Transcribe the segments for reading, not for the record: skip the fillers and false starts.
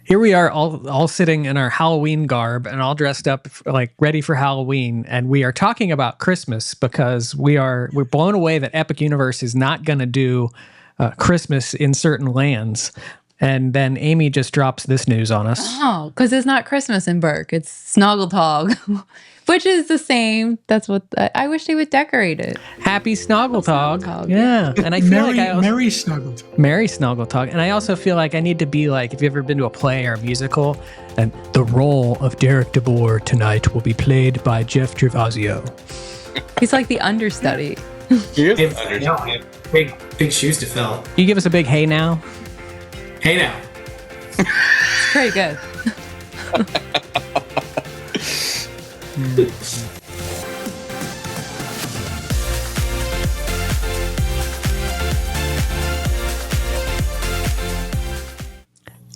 Here we are all sitting in our Halloween garb and all dressed up like ready for Halloween, and we are talking about Christmas because we're blown away that Epic Universe is not going to do Christmas in certain lands. And then Amy just drops this news on us. Oh, because it's not Christmas in Burke. It's Snoggletog, which is the same. That's what I wish they would decorate it. Happy Snoggletog. Yeah. And I feel Merry Snoggletog. Merry Snoggletog. And I also feel like I need to be like, if you've ever been to a play or a musical, and the role of Derek DeBoer tonight will be played by Jeff Gervasio. He's like the understudy. Big shoes to fill. You give us a big hey now? Hey now. It's pretty good.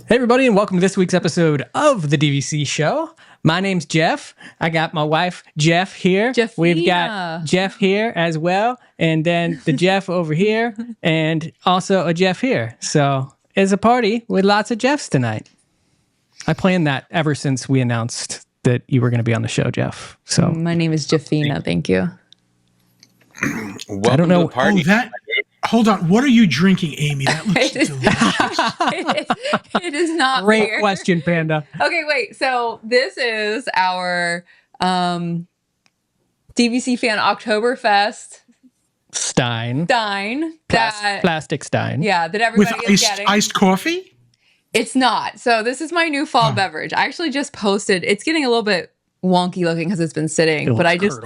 Hey everybody, and welcome to this week's episode of the DVC show. My name's Jeff. I got my wife Jeff here. Jeffina. We've got Jeff here as well, and then the Jeff over here, and also a Jeff here. So it's a party with lots of Jeffs tonight. I planned that ever since we announced that you were going to be on the show, Jeff. So My name is Jeffina. Thank you. I don't know. Hold on. What are you drinking, Amy? That looks delicious. It is not Great beer. question, Panda. Okay, wait. So this is our DVC fan Oktoberfest Stein. Plastic Stein. Yeah, that With everybody is getting. iced coffee? It's not. So this is my new fall beverage. I actually just posted. It's getting a little bit wonky looking because it's been sitting, but I just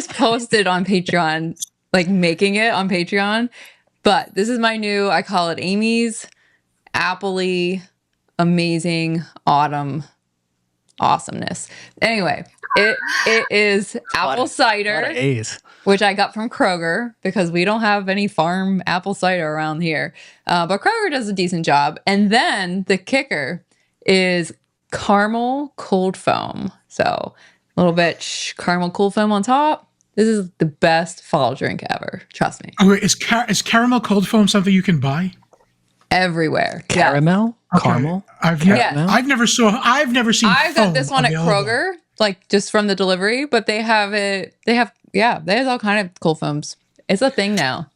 posted on Patreon, like making it on Patreon. But this is my new, I call it Amy's Appley Amazing Autumn Awesomeness. Anyway, it is apple cider, which I got from Kroger because we don't have any farm apple cider around here. But Kroger does a decent job. And then the kicker is caramel cold foam. So a little bit caramel cold foam on top. This is the best fall drink ever. Trust me. Oh, wait, is caramel cold foam something you can buy? Everywhere. Caramel? Okay. Caramel? I've never seen. I got this one available. at Kroger, like just from the delivery, but they have all kind of cold foams. It's a thing now.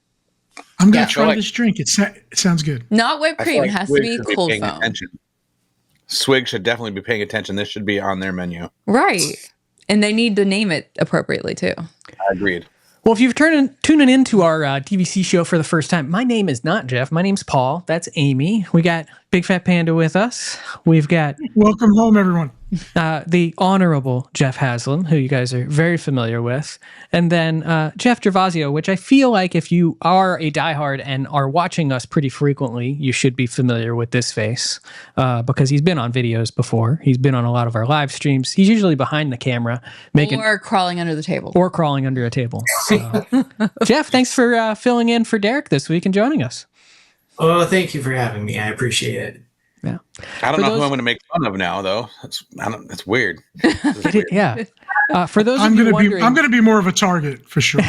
I'm gonna try this drink. It sounds good. Not whipped cream. It has to be cold foam. Swig should definitely be paying attention. This should be on their menu. Right. And they need to name it appropriately too. I agreed. Well, if you've tuning into our DVC show for the first time, my name is not Jeff. My name's Paul. That's Amy. We got Big Fat Panda with us. We've got welcome home, everyone. The Honorable Jeff Haslam, who you guys are very familiar with, and then Jeff Gervasio, which I feel like if you are a diehard and are watching us pretty frequently, you should be familiar with this face because he's been on videos before. He's been on a lot of our live streams. He's usually behind the camera, or crawling under the table. So, Jeff, thanks for filling in for Derek this week and joining us. Oh, thank you for having me. I appreciate it. Yeah. I don't know who I'm going to make fun of now, though. That's weird. Yeah. For those I'm of you going wondering, I'm going to be more of a target for sure.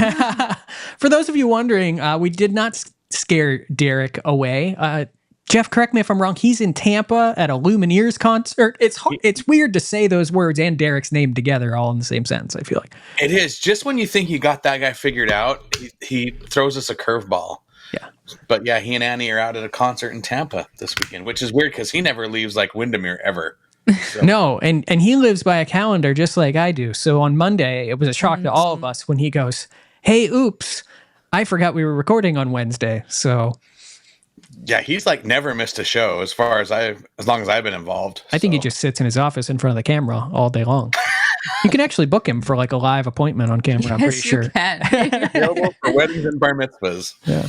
For those of you wondering, we did not scare Derek away. Jeff, correct me if I'm wrong. He's in Tampa at a Lumineers concert. It's weird to say those words and Derek's name together all in the same sentence, I feel like. It is. Just when you think you got that guy figured out, he throws us a curveball. Yeah. But yeah, he and Annie are out at a concert in Tampa this weekend, which is weird because he never leaves like Windermere ever. So. No, and he lives by a calendar just like I do. So on Monday, it was a shock to all of us when he goes, "Hey, oops, I forgot we were recording on Wednesday." So yeah, he's like never missed a show as long as I've been involved. I think he just sits in his office in front of the camera all day long. You can actually book him for like a live appointment on camera. I'm pretty sure. Available for weddings and bar mitzvahs. Yeah.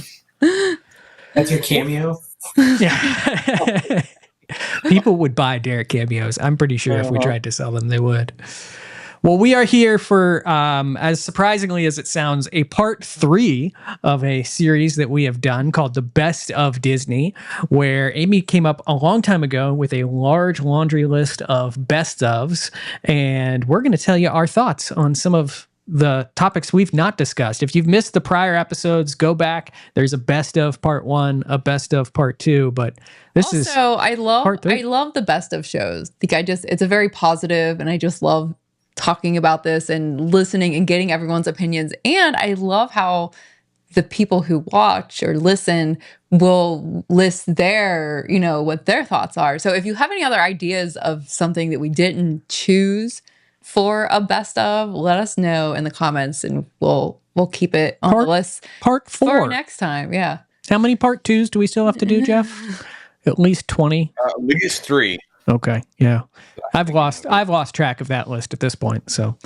That's your cameo? Yeah. People would buy Derek cameos. I'm pretty sure if we tried to sell them, they would. Well, we are here for, as surprisingly as it sounds, a part 3 of a series that we have done called The Best of Disney, where Amy came up a long time ago with a large laundry list of best ofs, and we're going to tell you our thoughts on some of the topics we've not discussed. If you've missed the prior episodes, go back. There's a best of part 1, a best of part 2, but this is I love part 3. I love the best of shows. Like it's a very positive, and I just love talking about this and listening and getting everyone's opinions. And I love how the people who watch or listen will list their, what their thoughts are. So if you have any other ideas of something that we didn't choose for a best of, let us know in the comments, and we'll keep it on the list. Part 4 for next time. Yeah. How many part 2s do we still have to do, Jeff? At least 20. At least 3. Okay. Yeah. I've lost track of that list at this point. So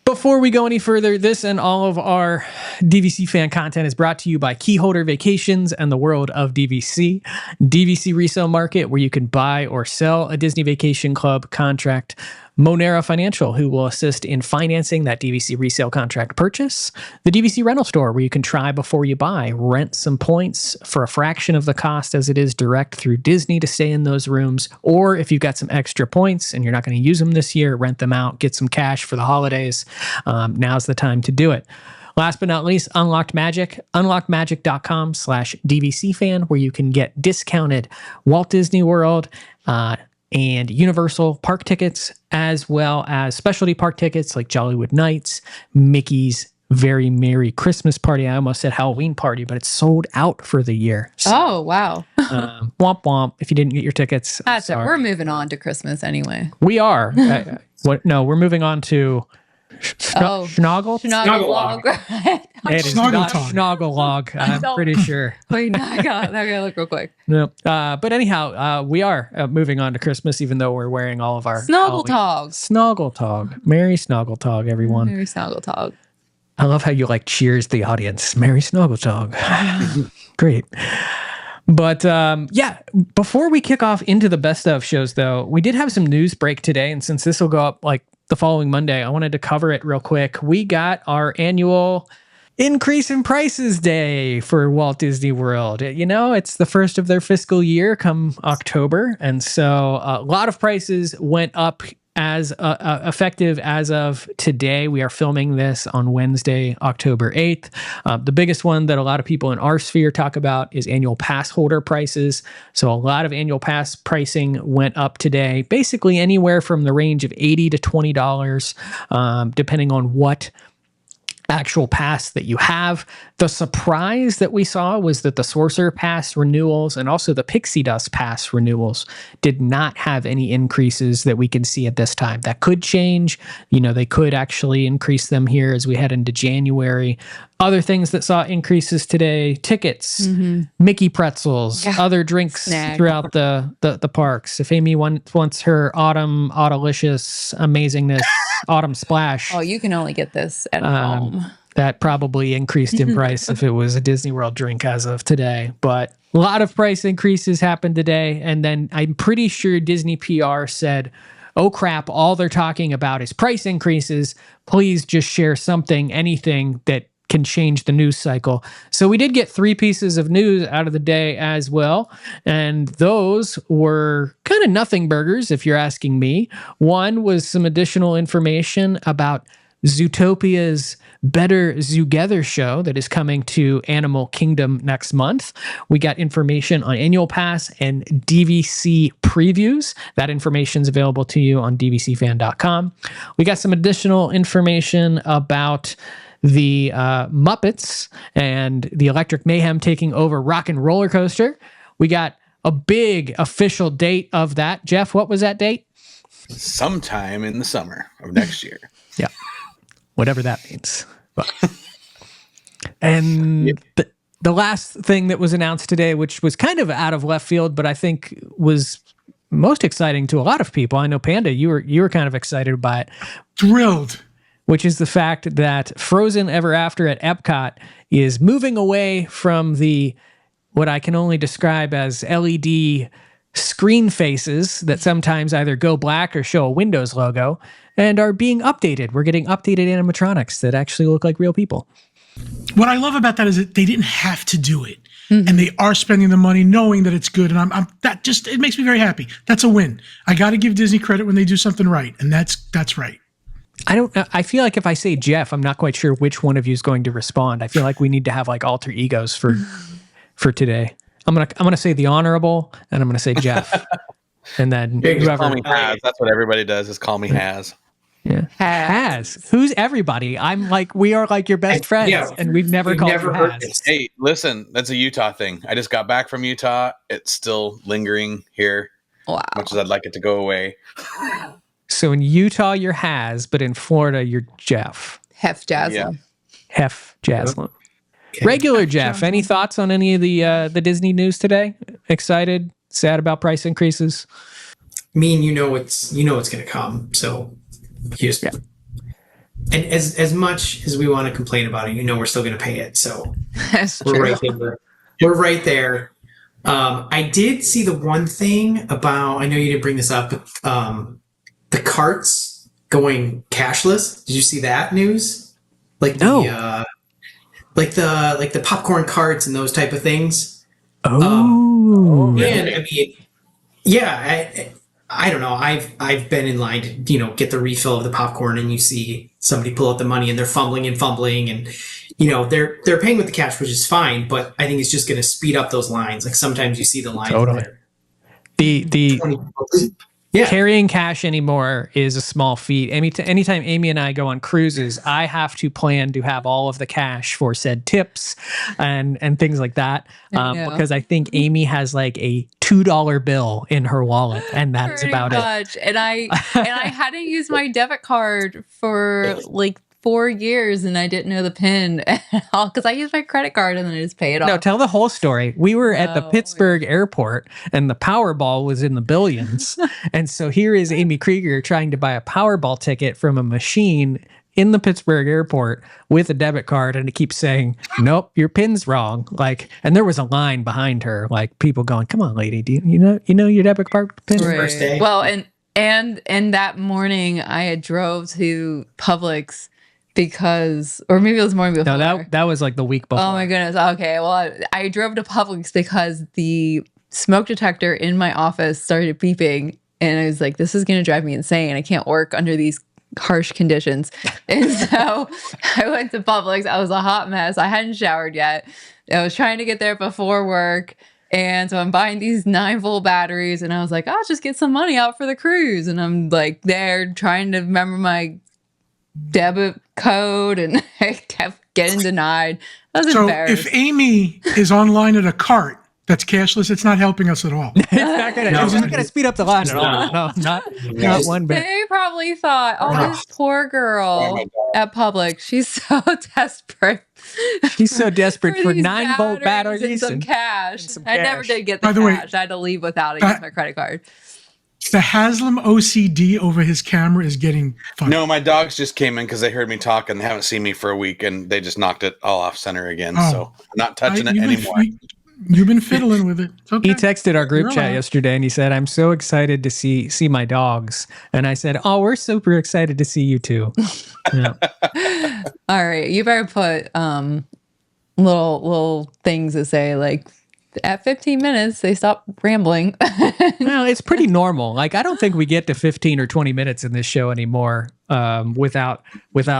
before we go any further, this and all of our DVC fan content is brought to you by Keyholder Vacations and the World of DVC. DVC resale market where you can buy or sell a Disney Vacation Club contract. Monera Financial, who will assist in financing that DVC resale contract purchase. The DVC rental store, where you can try before you buy, rent some points for a fraction of the cost as it is direct through Disney to stay in those rooms. Or if you've got some extra points and you're not going to use them this year, rent them out, get some cash for the holidays. Now's the time to do it. Last but not least, Unlocked Magic, unlockedmagic.com/DVC fan, where you can get discounted Walt Disney World, and Universal park tickets, as well as specialty park tickets like Jollywood Nights, Mickey's Very Merry Christmas Party. I almost said Halloween Party, but it's sold out for the year. So, oh, wow. Womp womp. If you didn't get your tickets, That's it. We're moving on to Christmas anyway. We are. No, we're moving on to Snoggle? Snoggle-log. It is not Snoggle-log. I'm pretty sure. Wait, no, I gotta look real quick. No. But anyhow, we are moving on to Christmas, even though we're wearing all of our Snoggle-tog. Snoggle-tog. Merry Snoggle-tog, everyone. Merry Snoggle-tog. I love how you cheers the audience. Merry Snoggle-tog. Great. But before we kick off into the best of shows, though, we did have some news break today. And since this will go up the following Monday, I wanted to cover it real quick. We got our annual increase in prices day for Walt Disney World. It's the first of their fiscal year come October. And so a lot of prices went up as effective as of today. We are filming this on Wednesday, October 8th. The biggest one that a lot of people in our sphere talk about is annual pass holder prices. So a lot of annual pass pricing went up today, basically anywhere from the range of $80 to $20, depending on what actual pass that you have. The surprise that we saw was that the Sorcerer Pass renewals and also the Pixie Dust Pass renewals did not have any increases that we can see at this time. That could change. They could actually increase them here as we head into January. Other things that saw increases today: tickets, Mickey pretzels, other drinks throughout the parks. If Amy wants her autumn Autumnlicious amazingness, autumn splash. Oh, you can only get this at home. That probably increased in price if it was a Disney World drink as of today. But a lot of price increases happened today. And then I'm pretty sure Disney PR said, oh crap, all they're talking about is price increases. Please just share something, anything that can change the news cycle. So we did get 3 pieces of news out of the day as well. And those were kind of nothing burgers, if you're asking me. One was some additional information about Zootopia's Better Zoogether show that is coming to Animal Kingdom next month. We got information on annual pass and DVC previews. That information is available to you on dvcfan.com. We got some additional information about the Muppets and the Electric Mayhem taking over Rock and Roller Coaster. We got a big official date of that. Jeff, what was that date? Sometime in the summer of next year. Yeah. Whatever that means. But, and the last thing that was announced today, which was kind of out of left field, but I think was most exciting to a lot of people. I know, Panda, you were kind of excited by it. Thrilled. Which is the fact that Frozen Ever After at Epcot is moving away from what I can only describe as LED screen faces that sometimes either go black or show a Windows logo, and are being updated. We're getting updated animatronics that actually look like real people. What I love about that is that they didn't have to do it. And they are spending the money knowing that it's good. And it makes me very happy. That's a win. I got to give Disney credit when they do something right. And that's right. I don't know. I feel like if I say Jeff, I'm not quite sure which one of you is going to respond. I feel like we need to have like alter egos for today. I'm gonna say the honorable, and I'm gonna say Jeff, and then whoever. Call me Has. That's what everybody does is call me Has. Yeah, Has. Who's everybody? I'm like, we are like your best friends, and we've never called you Has. Hey, listen, that's a Utah thing. I just got back from Utah. It's still lingering here. Wow. As much as I'd like it to go away. So in Utah, you're Has, but in Florida, you're Jeff. Hef Jaslin. Yeah. Hef Jaslin. Okay. Regular Jeff. Any thoughts on any of the Disney news today? Excited? Sad about price increases? I mean, you know it's going to come. So here's and as much as we want to complain about it, we're still going to pay it. So That's we're true. right there. We're right there. I did see the one thing about. I know you didn't bring this up, but the carts going cashless. Did you see that news? Like the like the popcorn carts and those type of things. Oh, And I mean, yeah, I don't know. I've been in line to get the refill of the popcorn, and you see somebody pull out the money, and they're fumbling, and they're paying with the cash, which is fine. But I think it's just going to speed up those lines. Like sometimes you see the lines. Totally. The 20, yeah. Carrying cash anymore is a small feat. Anytime Amy and I go on cruises, I have to plan to have all of the cash for said tips and things like that. Because I think Amy has like a $2 bill in her wallet, and that's about it. And I hadn't used my debit card for like 4 years, and I didn't know the PIN because I used my credit card and then I just pay it off. No, tell the whole story. We were at the Pittsburgh airport, and the Powerball was in the billions. And so here is Amy Krieger trying to buy a Powerball ticket from a machine in the Pittsburgh airport with a debit card, and it keeps saying, "Nope, your PIN's wrong." Like, and there was a line behind her, like people going, "Come on, lady, do you know your debit card PIN?" Right. First day. Well, and that morning I had drove to Publix or maybe it was morning before. No, that was like the week before. Oh my goodness. Okay. Well, I drove to Publix because the smoke detector in my office started beeping, and I was like, this is going to drive me insane. I can't work under these harsh conditions. And so I went to Publix. I was a hot mess. I hadn't showered yet. I was trying to get there before work. And so I'm buying these 9-volt batteries, and I was like, I'll just get some money out for the cruise. And I'm like there trying to remember my debit code, and I kept getting denied. I was embarrassed. If Amy is online at a cart that's cashless, it's not helping us at all. It's not gonna speed up the line at all. No, not one bit. They probably thought, this poor girl at Publix, she's so desperate. She's so desperate for these 9-volt batteries and some cash. I never did get the By the way, cash. I had to leave without it. Use my credit card. The Haslam OCD over his camera is getting funny. No, my dogs just came in because they heard me talk, and they haven't seen me for a week, and they just knocked it all off center again. So I'm not touching it anymore. You've been fiddling with it. It's okay. He texted our group chat yesterday, and he said, "I'm so excited to see my dogs." And I said, "Oh, we're super excited to see you too." Yeah. All right, you better put little things to say like, at 15 minutes, they stop rambling. Well, it's pretty normal. Like, I don't think we get to 15 or 20 minutes in this show anymore without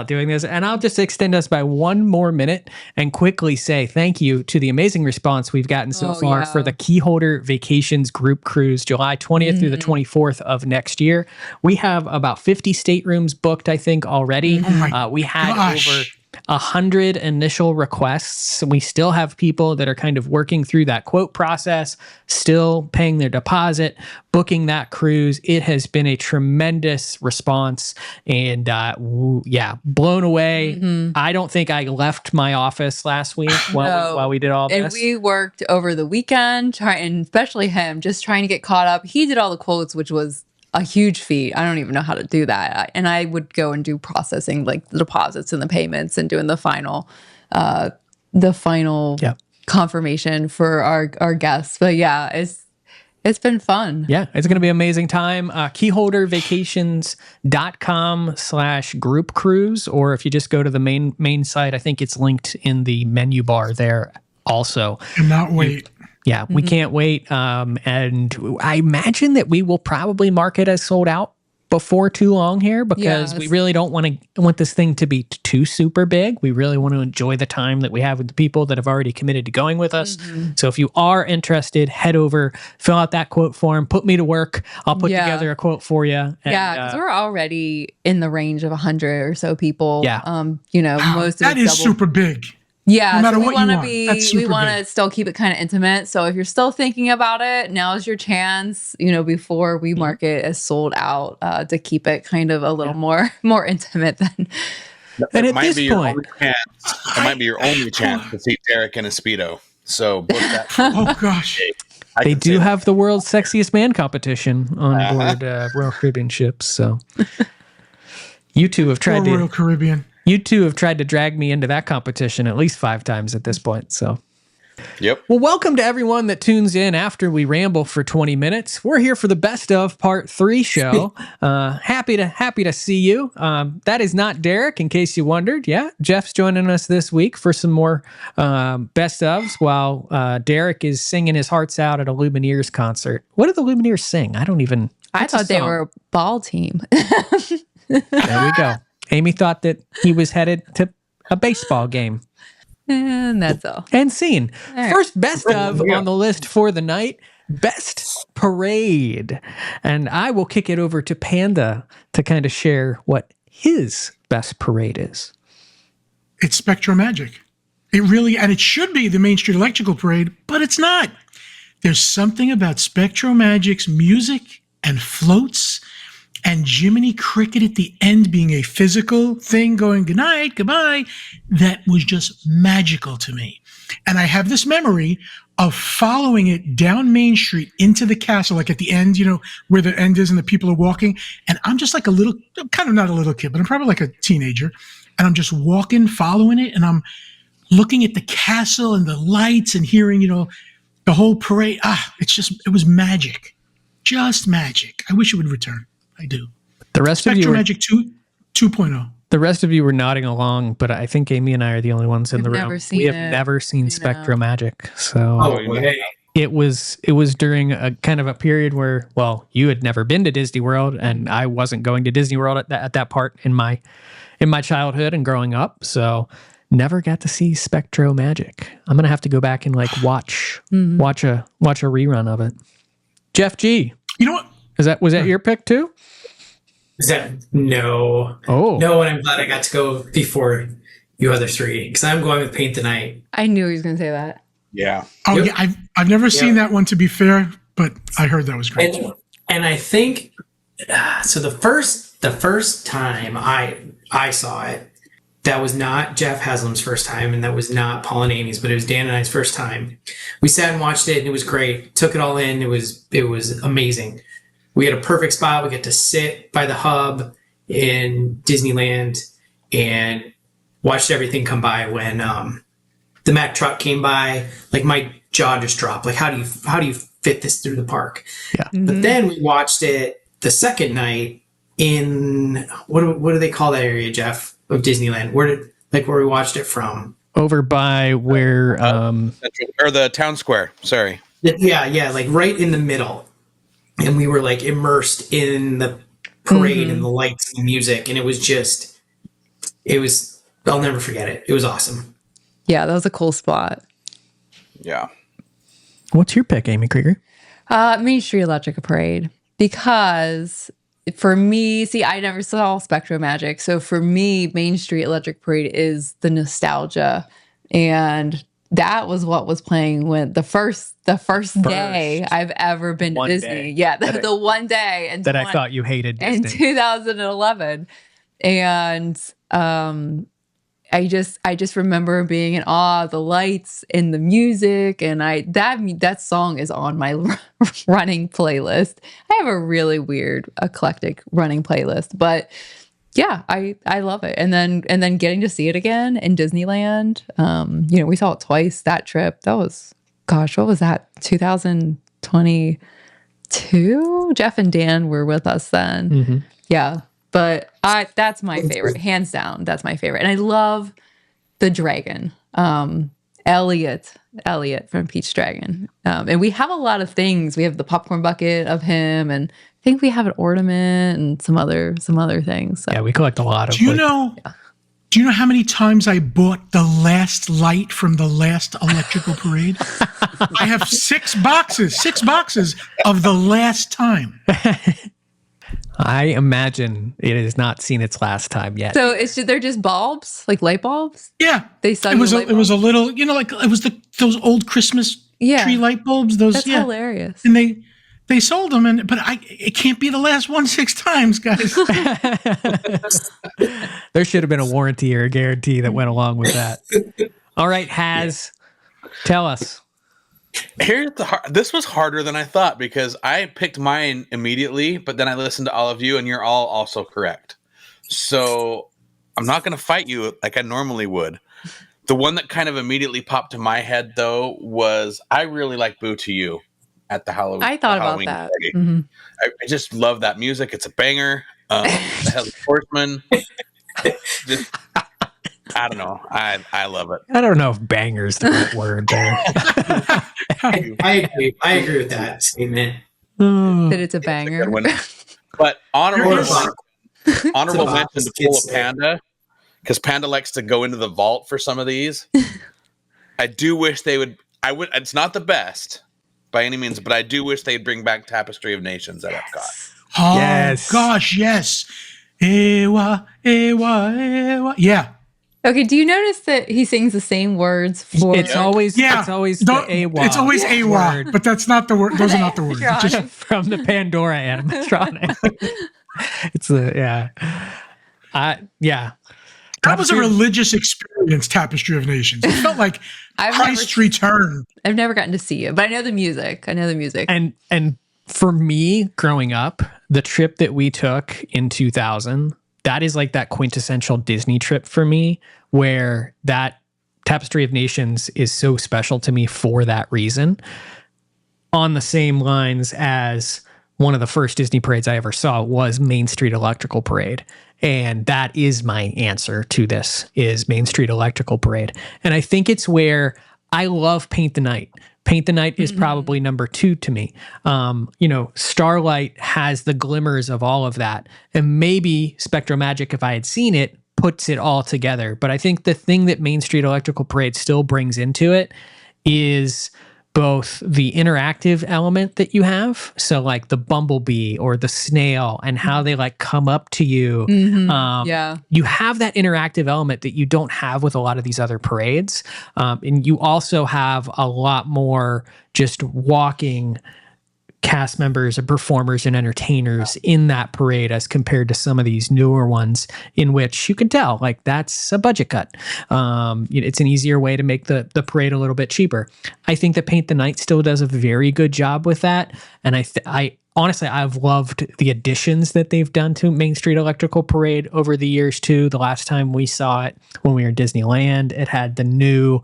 doing this. And I'll just extend us by 1 more minute and quickly say thank you to the amazing response we've gotten so far for the Keyholder Vacations Group Cruise, July 20th through the 24th of next year. We have about 50 staterooms booked, I think, already. We had over 100 initial requests. We still have people that are kind of working through that quote process, still paying their deposit, booking that cruise. It has been a tremendous response, and blown away. I don't think I left my office last week while we did all this. And we worked over the weekend, and especially him, just trying to get caught up. He did all the quotes, which was a huge feat. I don't even know how to do that. And I would go and do processing, like the deposits and the payments, and doing the final confirmation for our guests. But yeah, it's been fun. Yeah, it's going to be an amazing time. Keyholdervacations.com/group cruise, or if you just go to the main site, I think it's linked in the menu bar there also. Cannot wait. Yeah, we can't wait. And I imagine that we will probably mark it as sold out before too long here, because we really don't want this thing to be too super big. We really want to enjoy the time that we have with the people that have already committed to going with us. So if you are interested, head over, fill out that quote form, put me to work. I'll put together a quote for you. And, because we're already in the range of 100 or so people. Yeah. Most of that is super big. Yeah, no matter so we what want you to want. be, we want to still keep it kind of intimate. So if you're still thinking about it, now's your chance, before we mark it as sold out, to keep it kind of a little more intimate than. And at this point, it might be your only chance to see Derek in a Speedo. So book that. Oh gosh. They do have the world's sexiest man competition on board Royal Caribbean ships. So you two have tried Royal Caribbean. You two have tried to drag me into that competition at least 5 times at this point. So, yep. Well, welcome to everyone that tunes in after we ramble for 20 minutes. We're here for the best of part 3 show. Happy to see you. That is not Derek, in case you wondered. Yeah, Jeff's joining us this week for some more best ofs, while Derek is singing his hearts out at a Lumineers concert. What did the Lumineers sing? I thought they were a ball team. There we go. Amy thought that he was headed to a baseball game. And that's all. And scene. Right. First best of on the list for the night, best parade. And I will kick it over to Panda to kind of share what his best parade is. It's Spectro Magic. It really, and it should be the Main Street Electrical Parade, but it's not. There's something about Spectro Magic's music and floats and Jiminy Cricket at the end being a physical thing going good night, goodbye, that was just magical to me. And I have this memory of following it down Main Street into the castle, like at the end, where the end is and the people are walking. And I'm just like kind of not a little kid, but I'm probably like a teenager. And I'm just walking, following it. And I'm looking at the castle and the lights and hearing, the whole parade. It was magic. Just magic. I wish it would return. I do. The rest Spectro of you Magic 2.0. The rest of you were nodding along, but I think Amy and I are the only ones in the room. We have never seen Spectro Magic. So it was during a kind of a period where, well, you had never been to Disney World, and I wasn't going to Disney World at that part in my childhood and growing up. So never got to see Spectro Magic. I'm gonna have to go back and watch a rerun of it. Jeff G. You know what? Was that your pick too? No. Oh. No, and I'm glad I got to go before you other three, because I'm going with Paint the Night. I knew he was going to say that. Yeah. Oh, yep. Yeah. I've never seen that one, to be fair, but I heard that was great. And I think so. The first time I saw it, that was not Jeff Haslam's first time, and that was not Paul and Amy's, but it was Dan and I's first time. We sat and watched it, and it was great. Took it all in. It was amazing. We had a perfect spot. We get to sit by the hub in Disneyland and watched everything come by. When the Mack truck came by, my jaw just dropped. How do you fit this through the park? Yeah. Mm-hmm. But then we watched it the second night in what do they call that area, Jeff, of Disneyland? Where we watched it from? Over by where or the town square. Sorry. Yeah, right in the middle. And we were immersed in the parade and the lights and the music. And I'll never forget it. It was awesome. Yeah, that was a cool spot. Yeah. What's your pick, Amy Krieger? Main Street Electric Parade. Because for me, I never saw Spectro Magic. So for me, Main Street Electric Parade is the nostalgia. And that was what was playing when the first day I've ever been to Disney. Day. Yeah, the one day I thought you hated Disney. In 2011. And I just remember being in awe of the lights and the music, and that song is on my running playlist. I have a really weird eclectic running playlist, but yeah, I love it. And then getting to see it again in Disneyland. We saw it twice that trip. That was, gosh, what was that? 2022? Jeff and Dan were with us then. Mm-hmm. Yeah. But that's my favorite, hands down. That's my favorite. And I love the dragon, Elliot from Pete's Dragon. And we have a lot of things. We have the popcorn bucket of him and think we have an ornament and some other things. So. Yeah, we collect a lot of. Do you know how many times I bought the last light from the last electrical parade? I have 6 boxes of the last time. I imagine it has not seen its last time yet. So they're just bulbs, like light bulbs. Yeah, they sell. It was a little, like it was those old Christmas tree light bulbs. Those that's hilarious. And they sold them, but it can't be the last one 6 times, guys. There should have been a warranty or a guarantee that went along with that. All right, tell us. This was harder than I thought because I picked mine immediately, but then I listened to all of you and you're all also correct. So I'm not going to fight you like I normally would. The one that kind of immediately popped to my head though was I really like Boo to You at the Halloween. I thought about that. Mm-hmm. I just love that music. It's a banger. The Headless Horseman. Just, I don't know. I love it. I don't know if banger's the right word there. I agree with that statement. That it's a banger. But honorable mention to pull a Panda, because Panda likes to go into the vault for some of these. I do wish they would. It's not the best by any means, but I do wish they'd bring back Tapestry of Nations at Epcot. Oh, yes. Gosh, yes. Ewa, ewa, ewa. Yeah. Okay, do you notice that he sings the same words for... It's always the AWA. It's always AWA, but that's not the word. Those are not the words. It's just from the Pandora animatronic. It's That was a religious experience, Tapestry of Nations. It felt like Christ's return. I've never gotten to see it, but I know the music. And for me, growing up, the trip that we took in 2000, that is like that quintessential Disney trip for me, where that Tapestry of Nations is so special to me for that reason. On the same lines as one of the first Disney parades I ever saw was Main Street Electrical Parade. And that is my answer to this, is Main Street Electrical Parade. And I think it's where I love Paint the Night. Paint the Night is probably number 2 to me. Starlight has the glimmers of all of that. And maybe SpectroMagic, if I had seen it, puts it all together. But I think the thing that Main Street Electrical Parade still brings into it is both the interactive element that you have. So like the bumblebee or the snail and how they like come up to you. You have that interactive element that you don't have with a lot of these other parades. And you also have a lot more just walking cast members and performers and entertainers in that parade as compared to some of these newer ones in which you can tell like that's a budget cut. It's an easier way to make the parade a little bit cheaper. I think that Paint the Night still does a very good job with that. And I honestly, I've loved the additions that they've done to Main Street Electrical Parade over the years too. The last time we saw it when we were in Disneyland, it had the new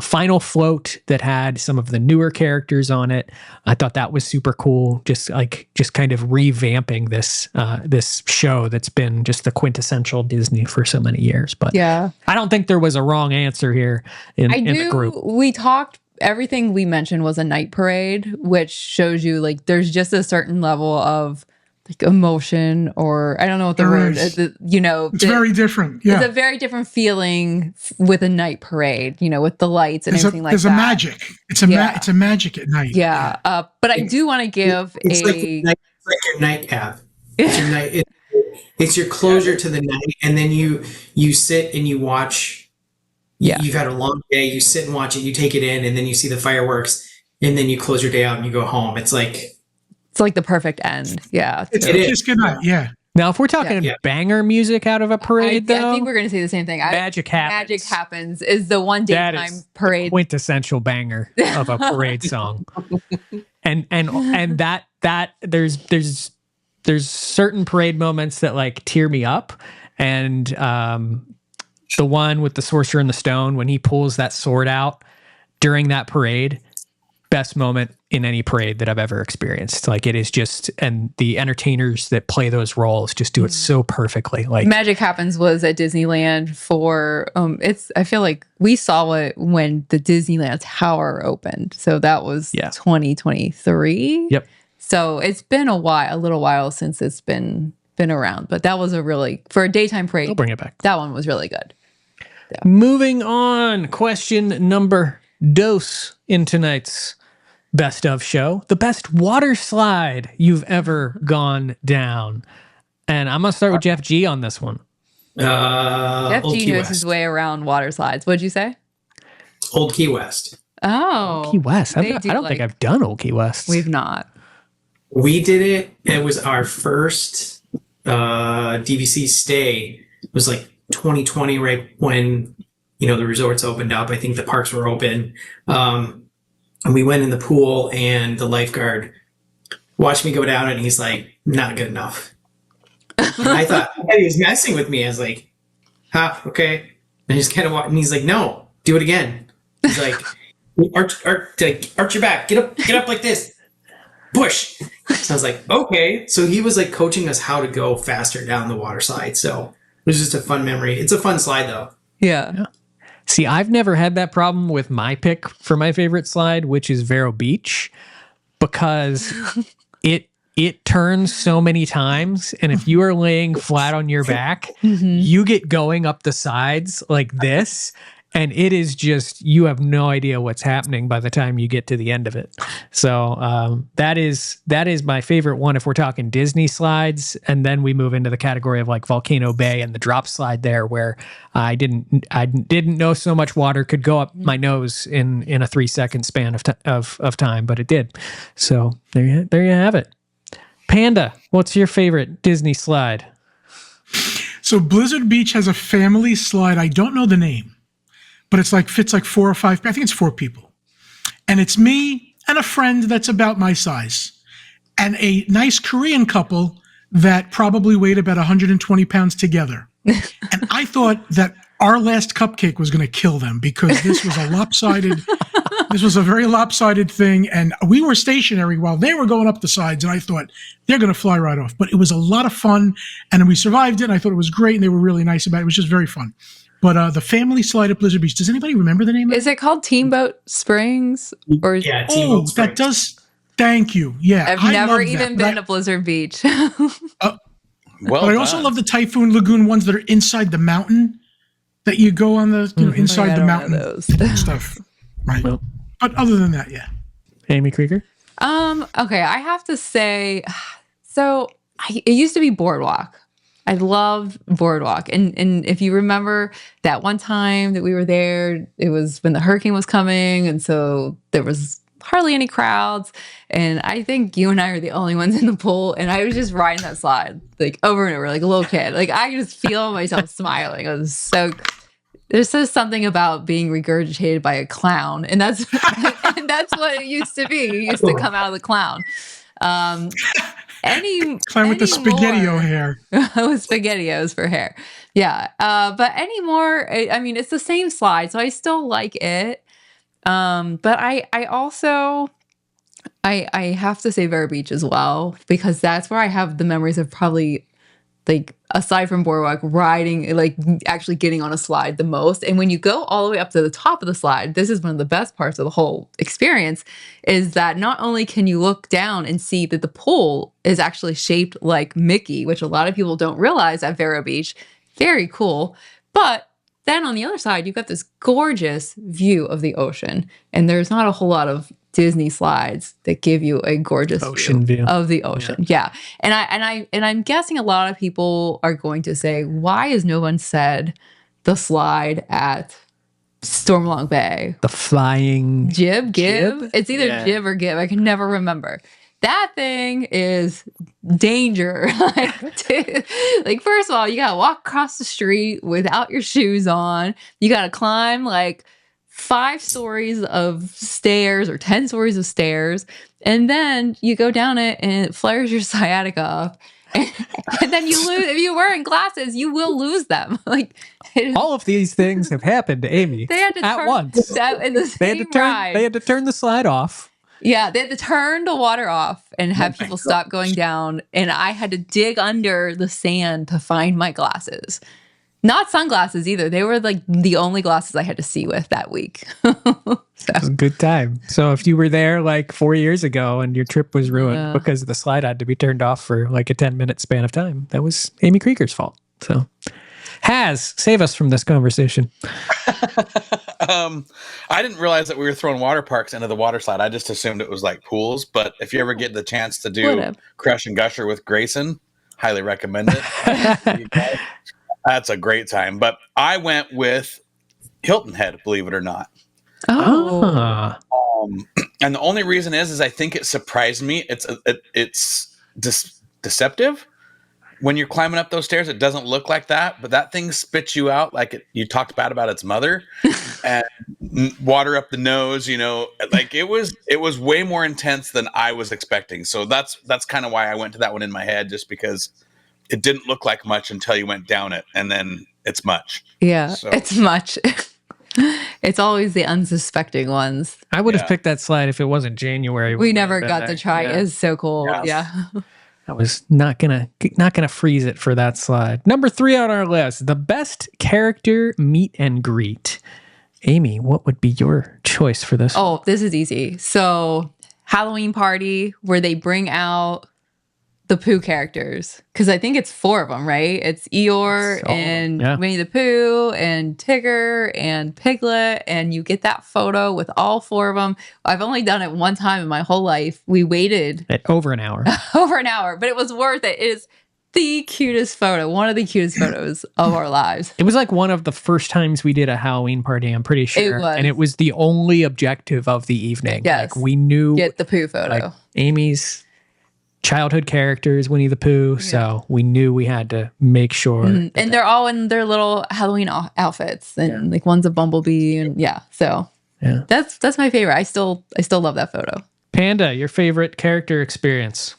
final float that had some of the newer characters on it. I thought that was super cool. Just kind of revamping this show that's been just the quintessential Disney for so many years. But I don't think there was a wrong answer here in the group. We talked. Everything we mentioned was a night parade, which shows you like there's just a certain level of like emotion, or I don't know what the word is. It's very different. Yeah. It's a very different feeling with a night parade, with the lights and everything like that. There's a magic. It's a magic at night. Yeah. But I do want to give it's like your nightcap. It's your night. It's your closure to the night, and then you sit and you watch. Yeah. You've had a long day, you sit and watch it, you take it in, and then you see the fireworks, and then you close your day out and you go home. It's like the perfect end. Yeah. It's just good night. Yeah. Now, if we're talking banger music out of a parade, though, I think we're going to say the same thing. Magic Happens. Magic Happens is the one daytime parade. Quintessential banger of a parade song. And that there's certain parade moments that like tear me up, and the one with the Sorcerer and the Stone, when he pulls that sword out during that parade, best moment in any parade that I've ever experienced. Like it is just, and the entertainers that play those roles just do it so perfectly. Like Magic Happens was at Disneyland for, I feel like we saw it when the Disneyland Tower opened. So that was 2023. Yep. So it's been a little while since it's been around, but that was for a daytime parade. They'll bring it back. That one was really good. Yeah. Moving on, question number dos in tonight's best of show. The best water slide you've ever gone down. And I'm going to start with Jeff G on this one. Jeff Old G Key knows West. his way around water slides. What'd you say? Old Key West. Oh. Key West. I don't think I've done Old Key West. We've not. We did it. It was our first DVC stay. It was like 2020, right when the resorts opened up. I think the parks were open, and we went in the pool, and the lifeguard watched me go down, and he's like, "Not good enough." And I thought he was messing with me. I was like, okay," and he's kind of walking. And he's like, "No, do it again." He's like, "Arch your back. Get up like this. Push." So I was like, okay. So he was like coaching us how to go faster down the water slide. So it was just a fun memory. It's a fun slide though. Yeah. See, I've never had that problem with my pick for my favorite slide, which is Vero Beach, because it turns so many times. And if you are laying flat on your back, you get going up the sides like this. And it is just, you have no idea what's happening by the time you get to the end of it. So that is my favorite one if we're talking Disney slides. And then we move into the category of like Volcano Bay and the drop slide there, where I didn't know so much water could go up my nose in a 3-second span of time, but it did. So there you have it. Panda, what's your favorite Disney slide? So Blizzard Beach has a family slide. I don't know the name, but fits like 4 or 5. I think it's 4 people. And it's me and a friend that's about my size and a nice Korean couple that probably weighed about 120 pounds together. And I thought that our last cupcake was going to kill them because this was a very lopsided thing. And we were stationary while they were going up the sides. And I thought they're going to fly right off. But it was a lot of fun. And we survived it. And I thought it was great. And they were really nice about it. It was just very fun. But the family slide at Blizzard Beach, does anybody remember the name of it? Is it called Teamboat Springs? Or Yeah, Teamboat Springs. That does. Thank you. Yeah. I've never even been to Blizzard Beach. But I also love the Typhoon Lagoon ones that are inside the mountain that you go on the inside the mountain stuff. Right. Well, but other than that, yeah. Amy Krieger? Okay, I have to say, so it used to be Boardwalk. I loved Boardwalk. And if you remember that one time that we were there, it was when the hurricane was coming. And so there was hardly any crowds. And I think you and I are the only ones in the pool. And I was just riding that slide like over and over, like a little kid. Like I just feel myself smiling. I was there's just something about being regurgitated by a clown. And that's what it used to be. You used to come out of the clown. Clown with the spaghetti-o hair. With spaghettios for hair. Yeah. But anymore, I mean, it's the same slide, so I still like it. But I also have to say Vero Beach as well, because that's where I have the memories of probably, like, aside from Boardwalk, riding, like actually getting on a slide the most. And when you go all the way up to the top of the slide, this is one of the best parts of the whole experience, is that not only can you look down and see that the pool is actually shaped like Mickey, which a lot of people don't realize at Vero Beach, very cool, but then on the other side, you've got this gorgeous view of the ocean. And there's not a whole lot of Disney slides that give you a gorgeous ocean view of the ocean. Yeah. And I'm guessing a lot of people are going to say, why has no one said the slide at Stormalong Bay? The flying Gib? It's either Gib or Gib. I can never remember. That thing is danger. Like, first of all, you gotta walk across the street without your shoes on. You gotta climb like 5 stories of stairs or 10 stories of stairs. And then you go down it and it flares your sciatica off. And then you lose, if you're wearing glasses, you will lose them. Like, all of these things have happened to Amy they had to at once. They had to turn the slide off. Yeah, they had to turn the water off and have people stop going down. And I had to dig under the sand to find my glasses. Not sunglasses either. They were like the only glasses I had to see with that week. It was a good time. So if you were there like 4 years ago and your trip was ruined because the slide had to be turned off for like a 10-minute span of time, that was Amy Krieger's fault. So save us from this conversation. I didn't realize that we were throwing water parks into the water slide. I just assumed it was like pools. But if you ever get the chance to do Crush and Gusher with Grayson, highly recommend it. That's a great time. But I went with Hilton Head, believe it or not. Oh. And the only reason is I think it surprised me. It's deceptive. When you're climbing up those stairs, it doesn't look like that, but that thing spits you out like you talked bad about its mother, and water up the nose. Like it was way more intense than I was expecting. So that's kind of why I went to that one in my head, just because it didn't look like much until you went down it, and then it's much. Yeah, it's much. It's always the unsuspecting ones. I would have picked that slide if it wasn't January. We never got to try. Yeah. It's so cool. Yeah. I was not gonna freeze it for that slide. Number 3 on our list: the best character meet and greet. Amy, what would be your choice for this? Oh, this is easy. So, Halloween party where they bring out the Pooh characters, because I think it's 4 of them, right? It's Eeyore and Winnie the Pooh and Tigger and Piglet, and you get that photo with all 4 of them. I've only done it one time in my whole life. We waited over an hour, but it was worth it. It is the cutest photo, one of the cutest photos of our lives. It was like one of the first times we did a Halloween party, I'm pretty sure. It was. And it was the only objective of the evening. Yes. Like we knew get the Pooh photo. Like Amy's childhood characters, Winnie the Pooh, so we knew we had to make sure. And they're all in their little Halloween outfits, and like one's a bumblebee, and that's my favorite. I still love that photo. Panda, your favorite character experience?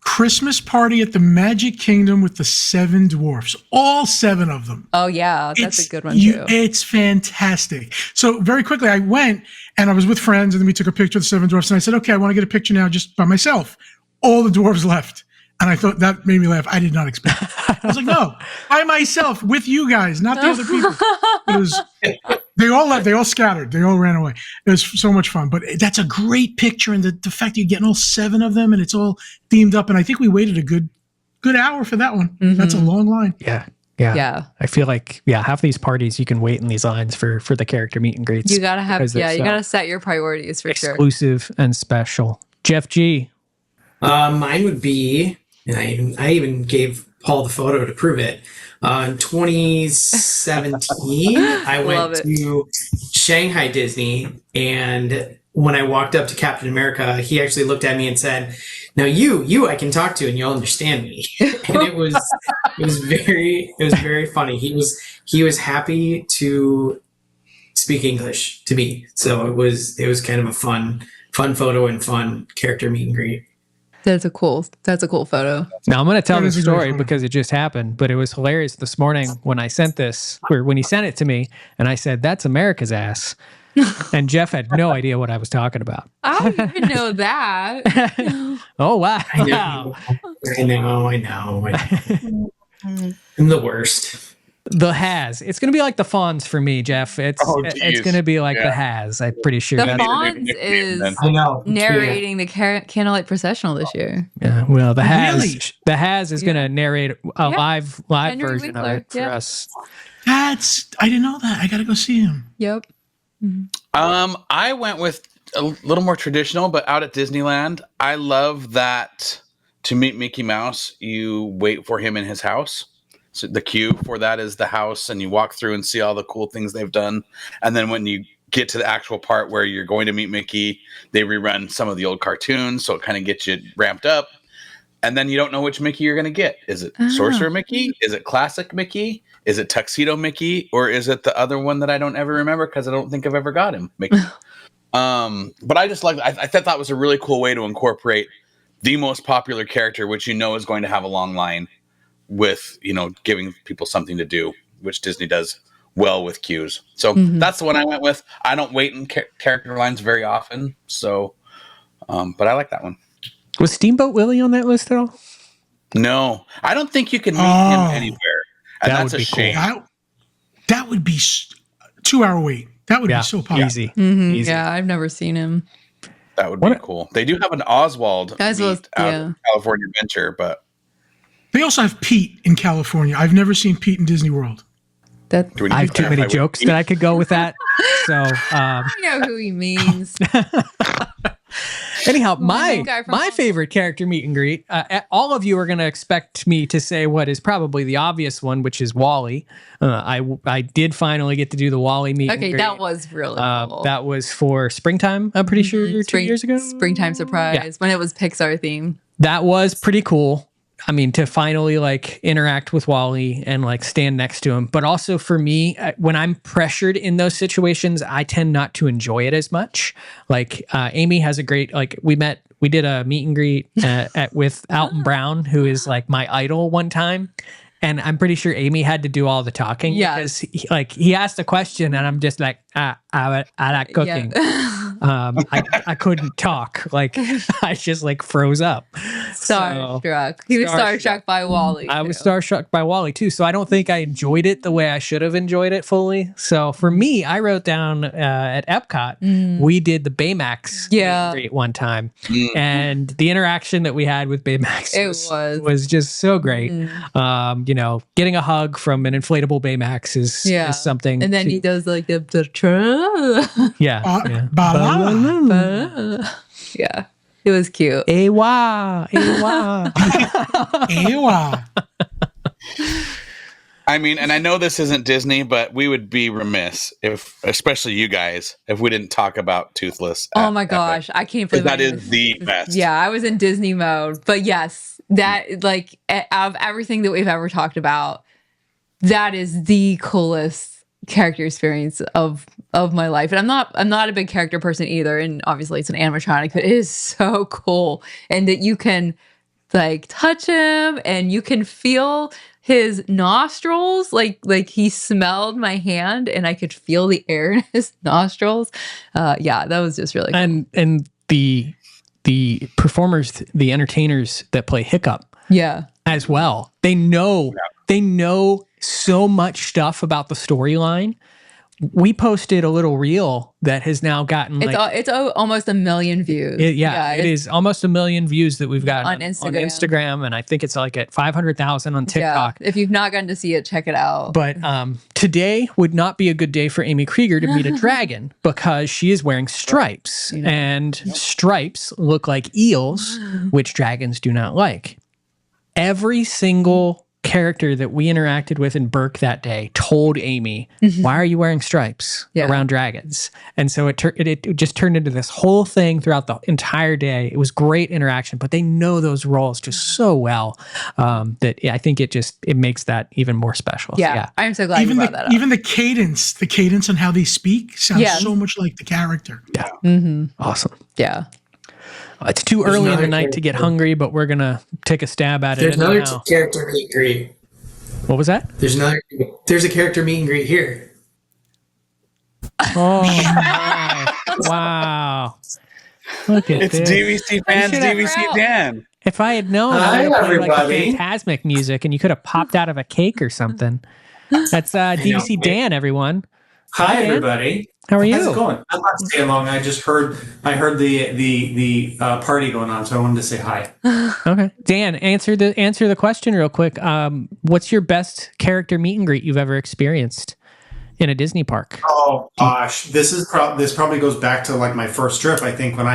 Christmas party at the Magic Kingdom with the 7 dwarfs, all 7 of them. Oh yeah, that's a good one too. It's fantastic. So very quickly, I went and I was with friends, and then we took a picture of the 7 dwarfs, and I said, okay, I want to get a picture now just by myself. All the dwarves left. And I thought that made me laugh. I did not expect it. I was like, no, by myself with you guys, not the other people. They all left. They all scattered. They all ran away. It was so much fun. But that's a great picture. And the fact that you're getting all 7 of them and it's all themed up. And I think we waited a good hour for that one. Mm-hmm. That's a long line. Yeah. I feel like, half these parties you can wait in these lines for the character meet and greets. You got to have, you got to set your priorities for sure. Exclusive and special. Jeff G. Mine would be, and I even gave Paul the photo to prove it. In 2017, I went to Shanghai Disney, and when I walked up to Captain America, he actually looked at me and said, "Now you I can talk to, and you'll understand me." And it was very funny. He was happy to speak English to me, so it was kind of a fun photo and fun character meet and greet. That's a cool photo. Now I'm going to tell this story because it just happened, but it was hilarious this morning when I sent this, or when he sent it to me, and I said, "That's America's ass." And Jeff had no idea what I was talking about. I didn't even know that. Oh, wow. I know. I'm the worst. The Has. It's going to be like the Fonz for me, Jeff. It's going to be like the Has. I'm pretty sure. The Fonz is narrating the Candlelight Processional this year. Yeah, well, the Has is going to narrate a live Henry version Winkler, of it for us. I didn't know that. I got to go see him. Yep. Mm-hmm. I went with a little more traditional, but out at Disneyland, I love that to meet Mickey Mouse, you wait for him in his house. So the queue for that is the house, and you walk through and see all the cool things they've done. And then when you get to the actual part where you're going to meet Mickey, they rerun some of the old cartoons, so it kind of gets you ramped up. And then you don't know which Mickey you're going to get. Is it Sorcerer Mickey? Is it Classic Mickey? Is it Tuxedo Mickey? Or is it the other one that I don't ever remember because I don't think I've ever got him, Mickey? But I just I thought that was a really cool way to incorporate the most popular character, which is going to have a long line, with giving people something to do, which Disney does well with queues. So that's the one I went with. I don't wait in character lines very often, so but I like that one. Was Steamboat Willie on that list at all? No, I don't think you can meet him anywhere, and that's a shame. That would be 2-hour wait. That would be so popular. Easy. Easy. Yeah, I've never seen him. That would be cool. They do have an Oswald out of California Adventure, but they also have Pete in California. I've never seen Pete in Disney World. I have too many jokes that I could go with that. So I know who he means. Anyhow, my favorite character meet and greet. All of you are going to expect me to say what is probably the obvious one, which is Wally. I did finally get to do the Wally meet and greet. That was really cool. That was for springtime. I'm pretty sure 2 years ago. Springtime surprise when it was Pixar theme. That was pretty cool. I mean, to finally like interact with Wally and like stand next to him. But also for me, when I'm pressured in those situations, I tend not to enjoy it as much. Like Amy has a great, like we did a meet and greet with Alton Brown, who is like my idol one time. And I'm pretty sure Amy had to do all the talking because he asked a question and I'm just like, I like cooking. Yeah. I couldn't talk. Like I just like froze up. Starstruck. He was starstruck by Wally. I was starstruck by Wally too. So I don't think I enjoyed it the way I should have enjoyed it fully. So for me, I wrote down at Epcot, we did the Baymax great one time. And the interaction that we had with Baymax was just so great. You know, getting a hug from an inflatable Baymax is something. And then he does like the yeah, it was cute. Ewa. I mean, and I know this isn't Disney, but we would be remiss if, especially you guys, if we didn't talk about Toothless. Oh my gosh, I can't believe that is the best. Yeah, I was in Disney mode, but yes, that like out of everything that we've ever talked about, that is the coolest character experience of my life. And I'm not a big character person either, and obviously it's an animatronic, but it is so cool. And that you can like touch him and you can feel his nostrils, like he smelled my hand and I could feel the air in his nostrils. That was just really cool. And the performers, the entertainers that play Hiccup as well, they know so much stuff about the storyline. We posted a little reel that has now gotten it's almost 1 million views. It is almost 1 million views that we've got on Instagram, and I think it's like at 500,000 on TikTok. If you've not gotten to see it, check it out. But today would not be a good day for Amy Krieger to meet a dragon because she is wearing stripes, and stripes look like eels, which dragons do not like. Every single character that we interacted with in Burke that day told Amy, why are you wearing stripes around dragons? And so it just turned into this whole thing throughout the entire day. It was great interaction, but they know those roles just so well that I think it makes that even more special. Yeah. I'm so glad you brought that up. Even the cadence and how they speak sounds so much like the character. Yeah. Awesome. Yeah. It's too early in the night to get hungry, but we're going to take a stab at it. There's another character meet and greet. What was that? There's a character meet and greet here. Oh, wow. Look at this. It's DVC fans, DVC Dan. If I had known, I would have played like a Fantasmic music and you could have popped out of a cake or something. That's DVC Dan, everyone. Hi, everybody. How are you? How's it going? I'm not staying long. I heard the party going on, so I wanted to say hi. Okay, Dan, answer the question real quick. What's your best character meet and greet you've ever experienced in a Disney park? Oh gosh, this probably goes back to like my first trip. I think when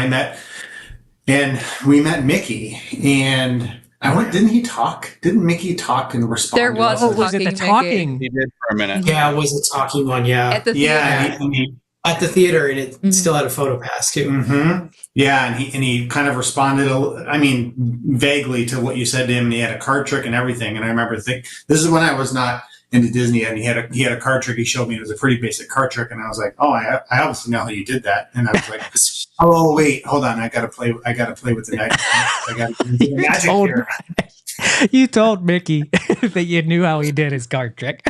we met Mickey, and didn't he talk? Didn't Mickey talk and respond? There was to us? Was it the talking? He did for a minute. Yeah, it was a talking one. Yeah, at the theater. At the theater, and it still had a photo pass too. Mm-hmm. Yeah, and he kind of responded, vaguely to what you said to him. And he had a card trick and everything. And I remember thinking, this is when I was not into Disney, and he had a card trick. He showed me it was a pretty basic card trick, and I was like, oh, I obviously know how you did that. And I was like, oh wait, hold on, I gotta play with the magic. I gotta do the magic here. You told Mickey that you knew how he did his card trick.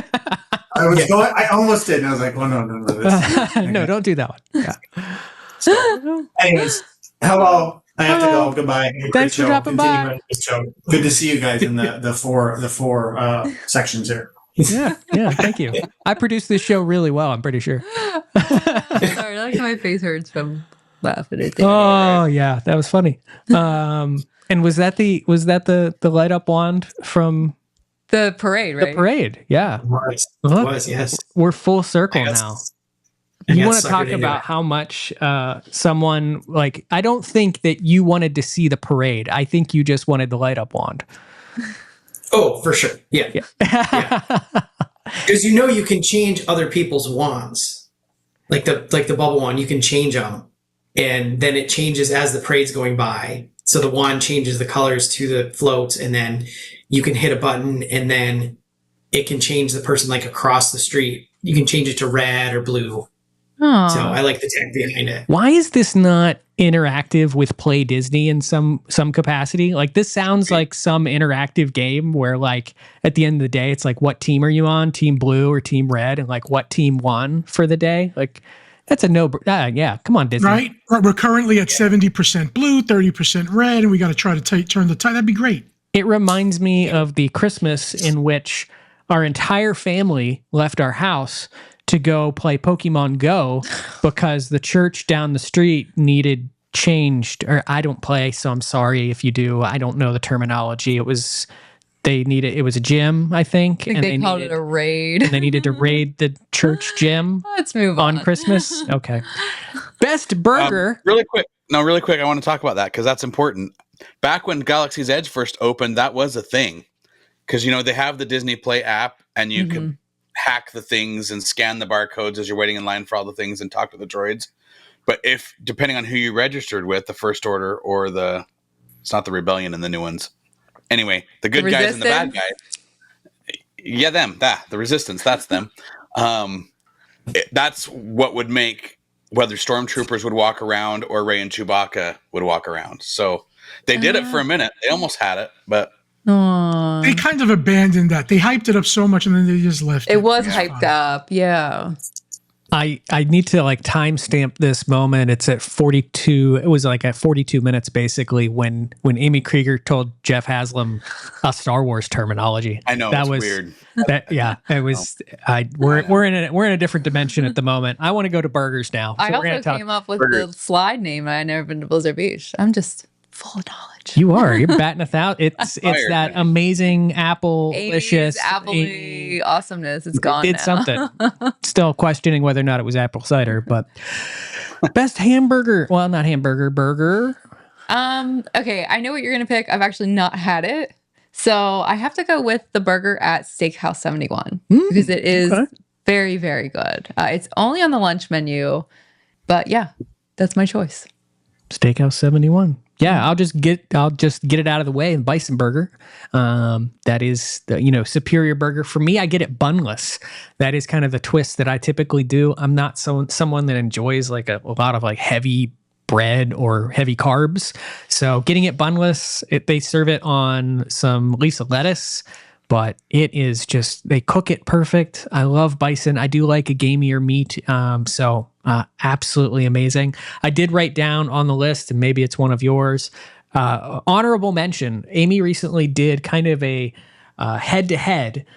I almost did, and I was like, oh no. No, don't do that one. Yeah. So, anyways, hello. I have to go. Goodbye. Thanks for dropping by. Good to see you guys in the four sections here. Yeah, thank you. I produced this show really well, I'm pretty sure. Sorry, like my face hurts from laughing at that. Oh yeah, that was funny. And was that the light up wand from The parade, right? the parade? Yeah. It was. Uh-huh. It was, yes. We're full circle I got- now. I You got want to suckered talk into about it. how much someone, like, I don't think that you wanted to see the parade. I think you just wanted the light up wand. Oh, for sure. Yeah. Because you can change other people's wands. Like the bubble wand, you can change them. And then it changes as the parade's going by. So the wand changes the colors to the floats, and then you can hit a button and then it can change the person like across the street. You can change it to red or blue. Oh. So I like the tech behind it. Why is this not interactive with Play Disney in some capacity? Like, this sounds like some interactive game where, like, at the end of the day, it's like, what team are you on? Team blue or team red? And like, what team won for the day? Like, that's a no. Yeah, come on, Disney. Right? We're currently at 70% blue, 30% red, and we got to try to turn the tide. That'd be great. It reminds me of the Christmas in which our entire family left our house to go play Pokemon Go because the church down the street needed changed. Or I don't play, so I'm sorry if you do. I don't know the terminology. It was a gym, I think. I think they called it a raid. And they needed to raid the church gym Let's move on. Christmas. Okay. Best burger. Really quick. I want to talk about that because that's important. Back when Galaxy's Edge first opened, that was a thing. Because, they have the Disney Play app and you can hack the things and scan the barcodes as you're waiting in line for all the things and talk to the droids. But depending on who you registered with, the First Order or it's not the Rebellion in the new ones. Anyway, the good guys and the bad guys. Yeah, the Resistance, that's them. That's what would make whether stormtroopers would walk around or Rey and Chewbacca would walk around. So they did it for a minute. They almost had it, but They kind of abandoned that. They hyped it up so much and then they just left it. It was hyped up. Yeah. I need to like timestamp this moment. It's at 42. It was like at 42 minutes basically when Amy Krieger told Jeff Haslam a Star Wars terminology. I know that it's was weird. It was. We're in a different dimension at the moment. I want to go to burgers now. So I also came up with the slide name. I never been to Blizzard Beach. I'm just full of knowledge. You're batting a thousand. It's that amazing apple-licious apple awesomeness. It's gone. It's now. something. Still questioning whether or not it was apple cider, but best hamburger. Well, not hamburger, burger. Okay, I know what you're gonna pick. I've actually not had it, so I have to go with the burger at Steakhouse 71 because it is very, very good. It's only on the lunch menu, but yeah, that's my choice. Steakhouse 71. Yeah, I'll just get it out of the way. And Bison Burger, that is the superior burger for me. I get it bunless. That is kind of the twist that I typically do. I'm not someone that enjoys like a lot of like heavy bread or heavy carbs. So getting it bunless, they serve it on some Lisa lettuce, but it is just, they cook it perfect. I love bison. I do like a gamier meat. So absolutely amazing. I did write down on the list, and maybe it's one of yours, honorable mention. Amy recently did kind of a head-to-head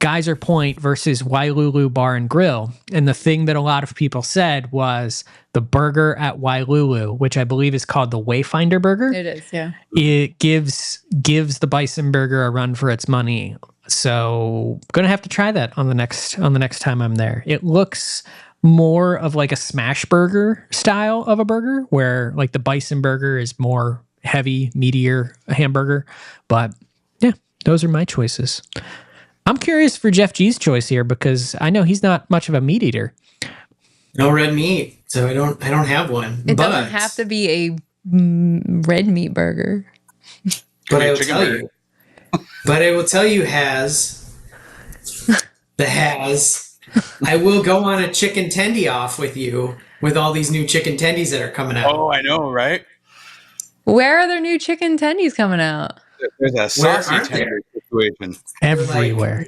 Geyser Point versus Wailulu Bar and Grill. And the thing that a lot of people said was the burger at Wailulu, which I believe is called the Wayfinder Burger. It is, yeah. It gives the Bison Burger a run for its money. So gonna have to try that on the next time I'm there. It looks more of like a smash burger style of a burger, where like the Bison Burger is more heavy, meatier hamburger. But yeah, those are my choices. I'm curious for Jeff G's choice here because I know he's not much of a meat eater. No red meat, so I don't have one. It doesn't have to be a red meat burger. But I will tell you, I will go on a chicken tendy off with you with all these new chicken tendies that are coming out. Oh, I know, right? Where are there new chicken tendies coming out? There's a saucy tender situation everywhere.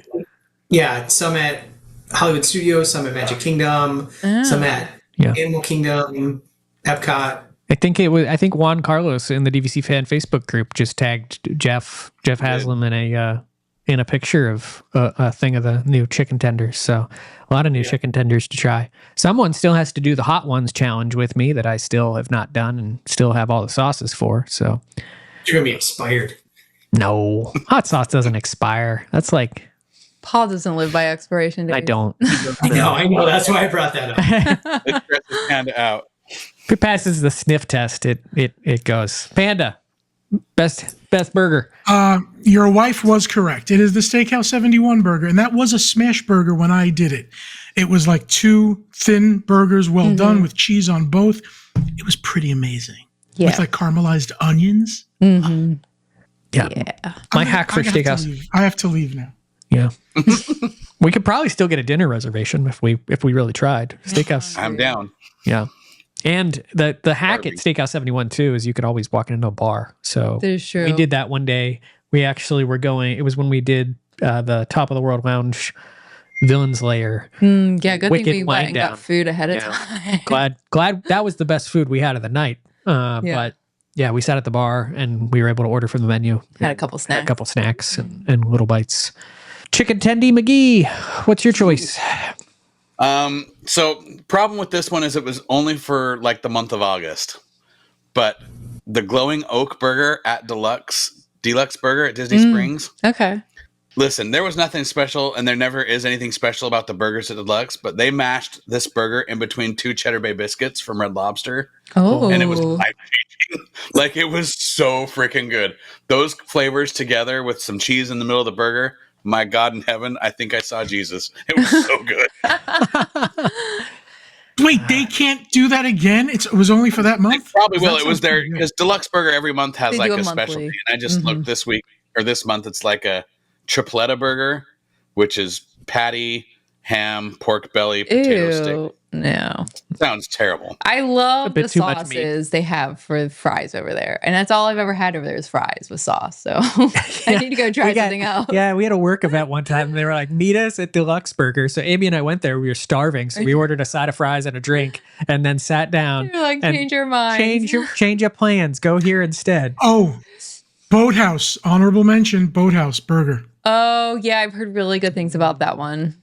Yeah, some at Hollywood Studios, some at Magic Kingdom, some at Animal Kingdom, Epcot. I think Juan Carlos in the DVC fan Facebook group just tagged Jeff Haslam in in a picture of a thing of the new chicken tenders. So a lot of new chicken tenders to try. Someone still has to do the hot ones challenge with me that I still have not done and still have all the sauces for. So You're going to be expired. no, hot sauce doesn't expire. That's like, Paul doesn't live by expiration dates. I don't. I know. That's why I brought that up. It stretches Panda out. If it passes the sniff test, it goes. Panda, best burger. Your wife was correct. It is the Steakhouse 71 burger, and that was a smash burger when I did it. It was like 2 thin burgers, well done, with cheese on both. It was pretty amazing. Yeah. With like caramelized onions. Mm-hmm. Yeah. My hack for steakhouse. I have to leave now. Yeah. We could probably still get a dinner reservation if we really tried. Steakhouse. I'm down. Yeah. And the hack at Steakhouse 71 too is you could always walk into a bar. So That is true. we did that one day. We actually were going, it was when we did the Top of the World Lounge Villain's Lair. Yeah, good Wicked thing we wind went and down. got food ahead of Yeah. time. Glad that was the best food we had of the night. But yeah, we sat at the bar and we were able to order from the menu. Had a couple snacks. A couple snacks and little bites. Chicken Tendy McGee, what's your choice? So problem with this one is it was only for like the month of August, but the glowing oak burger at Deluxe Burger at Disney Springs. Okay. Listen, there was nothing special, and there never is anything special about the burgers at Deluxe, but they mashed this burger in between 2 Cheddar Bay biscuits from Red Lobster, Oh. and it was life-changing. Like, it was so freaking good. Those flavors together with some cheese in the middle of the burger, my God in heaven, I think I saw Jesus. It was so good. Wait, they can't do that again? It was only for that They month? probably will. That It was sounds there pretty good. because Deluxe Burger every month has They like do a a monthly. specialty. And I just looked this week or this month. It's like a tripletta burger, which is patty, ham, pork belly, potato stick. Ew. No. Sounds terrible. I love bit the too much meat. sauces they have for fries over there. And that's all I've ever had over there is fries with sauce. So I need to go try something else. Yeah, we had a work event one time and they were like, meet us at Deluxe Burger. So Amy and I went there. We were starving. So we ordered a side of fries and a drink and then sat down. You're like, and change your mind. Change your plans. Go here instead. Oh, Boathouse. Honorable mention, Boathouse Burger. Oh, yeah. I've heard really good things about that one.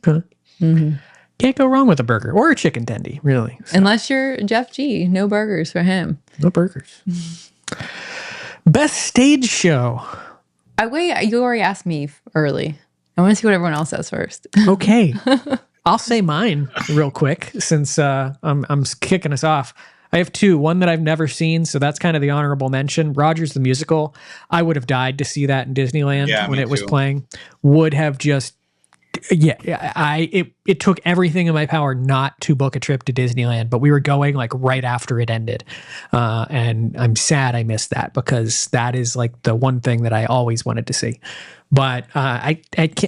Can't go wrong with a burger or a chicken tendy, really. Unless you're Jeff G. No burgers for him. No burgers. Best stage show. Wait, you already asked me early. I want to see what everyone else says first. Okay. I'll say mine real quick since I'm kicking us off. I have 2. One that I've never seen, so that's kind of the honorable mention. Rogers the Musical. I would have died to see that in Disneyland when me it was too. playing. Would have just it took everything in my power not to book a trip to Disneyland, but we were going like right after it ended. And I'm sad I missed that because that is like the one thing that I always wanted to see. But I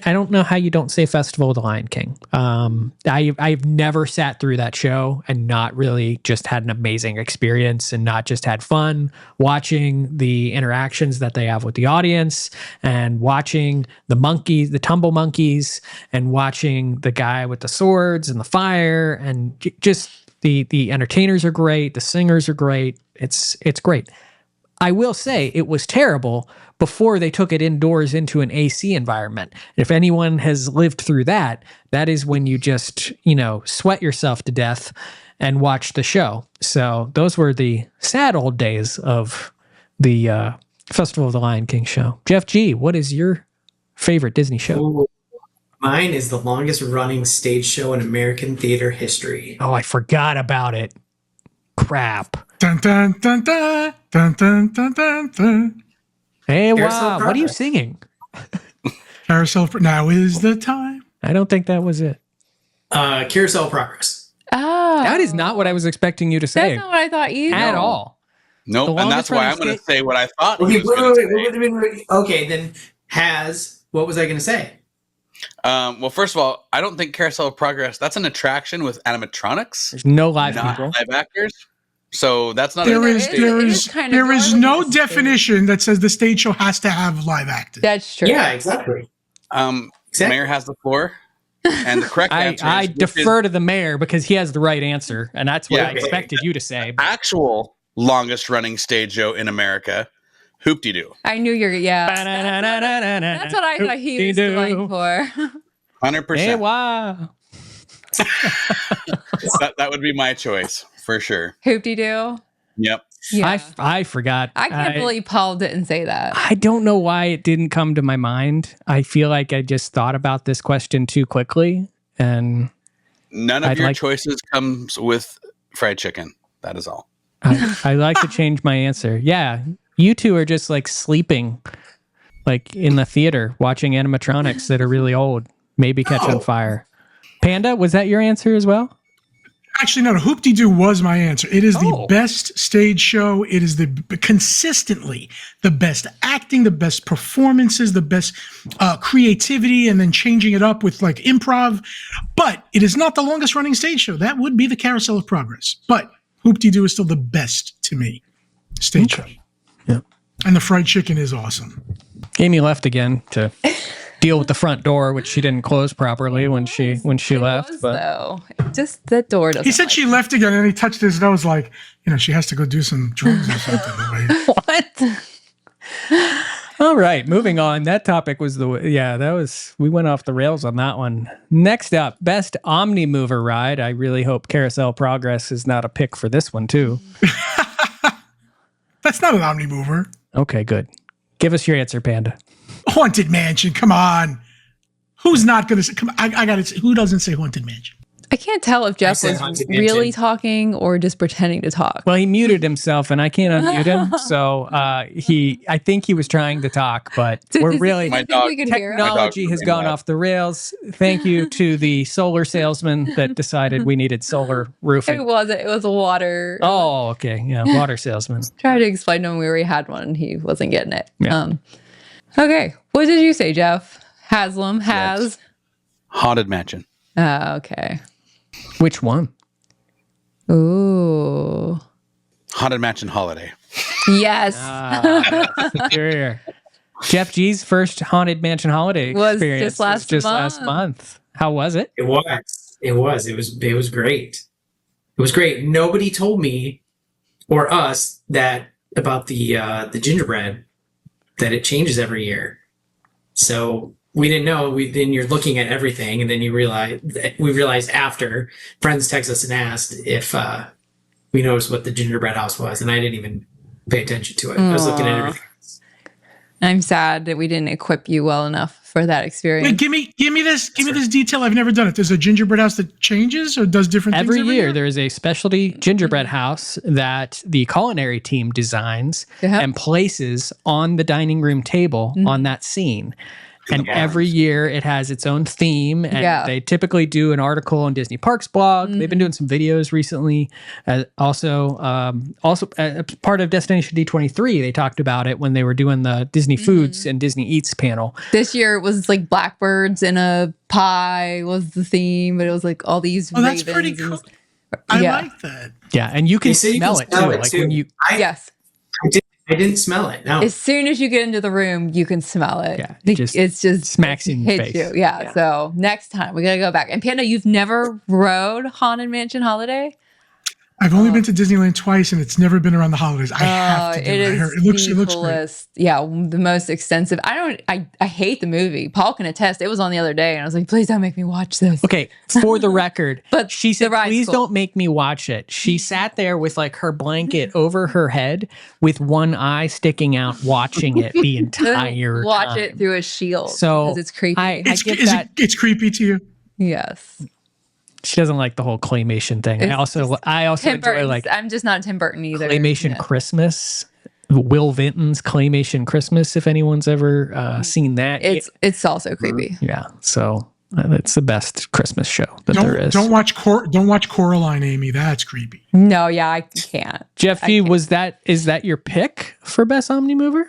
don't know how you don't say Festival of the Lion King. I've never sat through that show and not really just had an amazing experience and not just had fun watching the interactions that they have with the audience and watching the monkeys, the tumble monkeys, and watching the guy with the swords and the fire and just the entertainers are great. The singers are great. It's great. I will say it was terrible before they took it indoors into an AC environment. If anyone has lived through that, that is when you just, sweat yourself to death and watch the show. So those were the sad old days of the Festival of the Lion King show. Jeff G., what is your favorite Disney show? Ooh, mine is the longest running stage show in American theater history. Oh, I forgot about it. Crap. Dun, dun, dun, dun, dun, dun, dun, dun, dun. Hey, Carousel wow. What are you Progress. singing? Carousel. Now is the time. I don't think that was it. Carousel Progress. Oh. That is not what I was expecting you to say That's not what I thought either. at all. Nope. The And that's longest why running I'm going to stage- say what I thought Okay, he was going to say. wait. Okay, then what was I going to say? Well, first of all, I don't think Carousel of Progress, that's an attraction with animatronics, There's no live not people. live actors. So that's not There a is stage. there it is is kind of there is relevant no to the stage. definition that says the stage show has to have live actors. That's true. Yeah, exactly. Mayor has the floor. And the correct answer I is, which defer to the mayor because he has the right answer, and that's what Yeah, I expected you to say. is actual longest running stage show in America, Hoop-de-doo. I knew you're, yeah. That's what I thought he was going for. 100%. Hey, wow. That would be my choice for sure. Hoop-de-doo. Yep. Yeah. I forgot. I can't believe Paul didn't say that. I don't know why it didn't come to my mind. I feel like I just thought about this question too quickly, and none of your choices comes with fried chicken. That is all. I like to change my answer. Yeah, you two are just like sleeping, like in the theater, watching animatronics that are really old, maybe catch on fire. Panda, was that your answer as well? Actually, no. Hoop-de-doo was my answer. It is the best stage show. It is consistently the best acting, the best performances, the best creativity, and then changing it up with like improv. But it is not the longest running stage show. That would be the Carousel of Progress. But Hoop-de-doo is still the best to me stage show. Yeah. And the fried chicken is awesome. Amy left again to deal with the front door, which she didn't close properly when she left. Though, just that door doesn't. He said she left again, and he touched his nose like, she has to go do some drugs or something. What? All right, moving on. That topic was we went off the rails on that one. Next up, best Omnimover ride. I really hope Carousel Progress is not a pick for this one too. That's not an Omnimover. Okay, good. Give us your answer, Panda. Haunted Mansion. Come on. Who's not going to say? Come on, I got to. Who doesn't say Haunted Mansion? I can't tell if Jeff was really talking or just pretending to talk. Well, he muted himself, and I can't unmute him. So I think he was trying to talk, but we're really technology has gone off the rails. Thank you to the solar salesman that decided we needed solar roofing. It wasn't. It was a water. Oh, okay. Yeah, water salesman. Tried to explain to him we already had one, and he wasn't getting it. Yeah. Okay. What did you say, Jeff? Haslam has Haunted Mansion. Okay. Which one? Ooh. Haunted Mansion Holiday. Yes. Superior. Jeff G's first Haunted Mansion holiday experience was just last month. How was it? It was. It was great. It was great. Nobody told me or us that about the gingerbread, that it changes every year. So we didn't know. Then you're looking at everything, and then we realized after friends text us and asked if we noticed what the gingerbread house was, and I didn't even pay attention to it. I was looking at everything. I'm sad that we didn't equip you well enough for that experience. Wait, give me this detail. I've never done it. There's a gingerbread house that changes or does different things every year. There is a specialty gingerbread house that the culinary team designs and places on the dining room table on that scene. And every year it has its own theme, and they typically do an article on Disney Parks blog. They've been doing some videos recently. Also, as part of Destination D23, they talked about it when they were doing the Disney Foods and Disney Eats panel. This year it was like blackbirds in a pie was the theme, but it was like all these ravens. That's pretty cool. I like that. Yeah, and you can smell it too. Like when you I didn't smell it. No. As soon as you get into the room, you can smell it. Yeah, it's just smacks in your face. You. Yeah. So next time we gotta go back. And Panda, you've never rode Haunted Mansion Holiday? I've only been to Disneyland twice, and it's never been around the holidays. I have to do it. It looks great. Yeah, the most extensive. I hate the movie. Paul can attest. It was on the other day, and I was like, please don't make me watch this. Okay, for the record, but she said, please don't make me watch it. She sat there with like her blanket over her head with one eye sticking out, watching it the entire Watch time. it through a shield. So it's creepy. It's creepy to you. Yes. She doesn't like the whole claymation thing. I also enjoy like I'm just not Tim Burton either. Claymation Christmas. Will Vinton's Claymation Christmas, if anyone's ever seen that. It's also creepy. Yeah. So it's the best Christmas show there is. Don't watch Coraline, Amy. That's creepy. No, yeah, I can't. Jeff G, is that your pick for best Omnimover?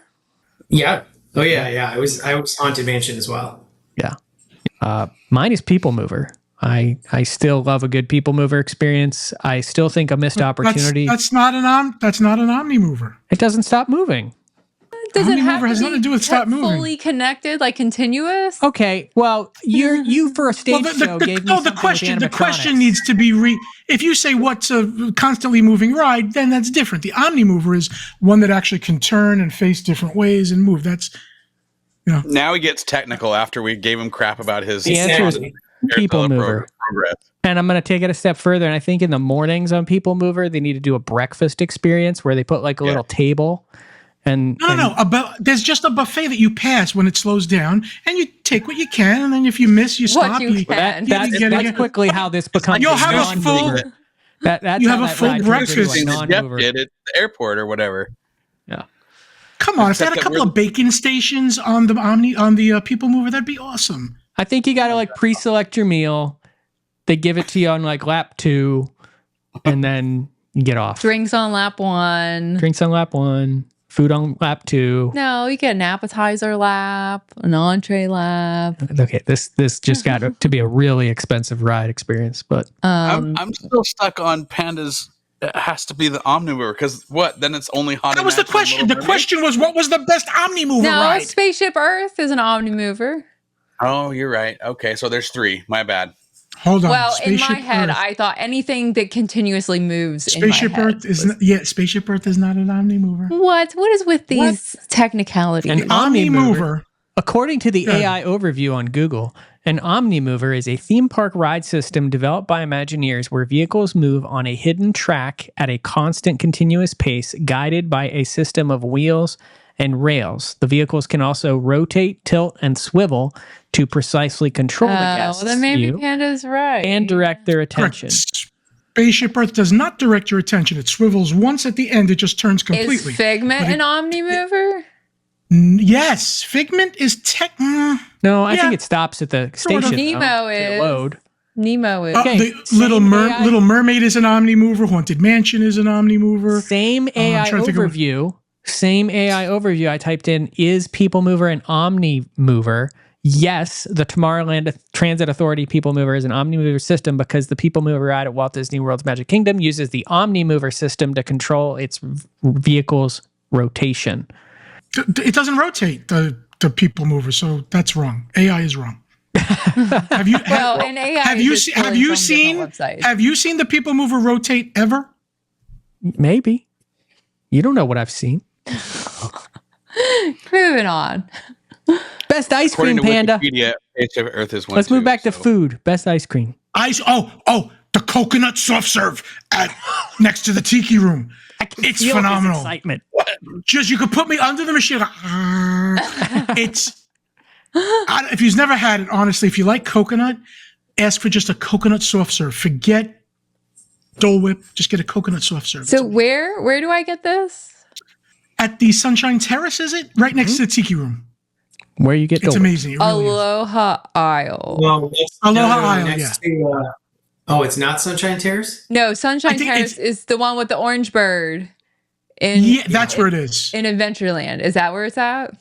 Yeah. Oh yeah. I was Haunted Mansion as well. Yeah. Mine is People Mover. I still love a good People Mover experience. I still think a missed opportunity. That's not an Omnimover. It doesn't stop moving. Does it have Omnimover has to nothing to do be with stop moving. fully connected, like continuous? Okay, well, you for a stage show gave me something the question needs to be if you say what's a constantly moving ride, then that's different. The Omnimover is one that actually can turn and face different ways and move. That's, Now he gets technical after we gave him crap about his. The answer is People Mover. Progress. And I'm going to take it a step further. And I think in the mornings on People Mover, they need to do a breakfast experience where they put like a little table. And No. There's just a buffet that you pass when it slows down, and you take what you can, and then if you miss, you stop. That's quickly how this becomes. You'll have a full. That's you have a full breakfast. Jeff did at the airport or whatever. Yeah. Come on, if they had a couple of bacon stations on the People Mover, that'd be awesome. I think you got to like pre-select your meal. They give it to you on like lap 2, and then you get off. Drinks on lap 1. Food on lap 2. No, you get an appetizer lap, an entree lap. Okay, this just got to be a really expensive ride experience, but I'm still stuck on Panda's. It has to be the Omnimover because what? Then it's only Haunted. That was the question. The question was, what was the best Omnimover ride? Spaceship Earth is an Omnimover. Oh, you're right. Okay, so there's 3. My bad. Hold on. Well, Spaceship in my head, Earth. I thought anything that continuously moves. Spaceship Earth Spaceship Earth is not an Omnimover. What is with these technicalities? An Omnimover. According to the AI overview on Google, an Omnimover is a theme park ride system developed by Imagineers where vehicles move on a hidden track at a constant continuous pace, guided by a system of wheels and rails. The vehicles can also rotate, tilt, and swivel to precisely control the guests' then maybe view Panda's right. and direct their attention. Correct. Spaceship Earth does not direct your attention. It swivels once at the end. It just turns completely. Is Figment an Omnimover? Yes. Figment is No, I think it stops at the station. Nemo is. Load. Nemo is. Okay, Little Mermaid is an Omnimover. Haunted Mansion is an Omnimover. Same AI overview. Same AI overview I typed in, is People Mover an Omnimover? Yes, the Tomorrowland Transit Authority People Mover is an Omnimover system because the People Mover ride at Walt Disney World's Magic Kingdom uses the Omnimover system to control its vehicle's rotation. It doesn't rotate, the People Mover, so that's wrong. AI is wrong. Have you seen the People Mover rotate ever? Maybe. You don't know what I've seen. Moving on. Best ice cream, Panda. Earth is one. Let's move back to food. Best ice cream. The coconut soft serve next to the tiki room. It's phenomenal. Excitement. Just you could put me under the machine. If you've never had it, honestly, if you like coconut, ask for just a coconut soft serve. Forget Dole Whip. Just get a coconut soft serve. So where do I get this? At the Sunshine Terrace, is it? Right next to the tiki room. Where you get It's amazing. It really Aloha Isle. Well, Aloha Isle, it's not Sunshine Terrace? No, Sunshine Terrace is the one with the orange bird. That's where it is. In Adventureland. Is that where it's at?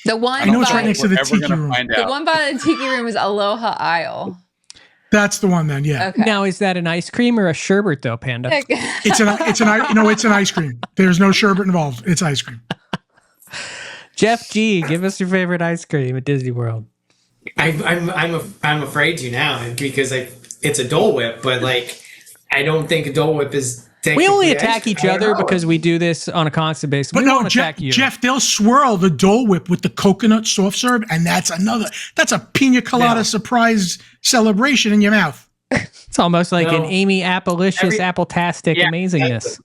The one I know it's right next to the tiki room. The one by the tiki room is Aloha Isle. That's the one then, yeah. Okay. Now, is that an ice cream or a sherbet though, Panda? It's an ice cream. There's no sherbet involved. It's ice cream. Jeff G, give us your favorite ice cream at Disney World. I'm afraid to now because it's a Dole Whip, but I don't think a Dole Whip is. We only attack each other because we do this on a constant basis. But we don't attack you. Jeff, they'll swirl the Dole Whip with the coconut soft serve, and that's a pina colada surprise celebration in your mouth. It's almost like an Amy Appalicious Appletastic amazingness.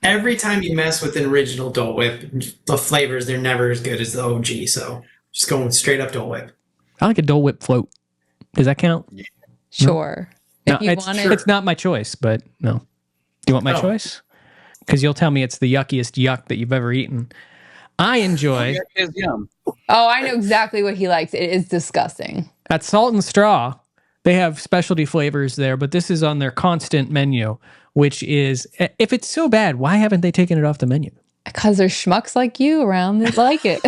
Every time you mess with an original Dole Whip, the flavors, they're never as good as the OG. So just going straight up Dole Whip. I like a Dole Whip float. Does that count? Sure. No, it's not my choice, but no. Do you want my choice? Because you'll tell me it's the yuckiest yuck that you've ever eaten. I enjoy. Oh, I know exactly what he likes. It is disgusting. At Salt and Straw, they have specialty flavors there, but this is on their constant menu, which is, if it's so bad, why haven't they taken it off the menu? Because there's schmucks like you around that like it.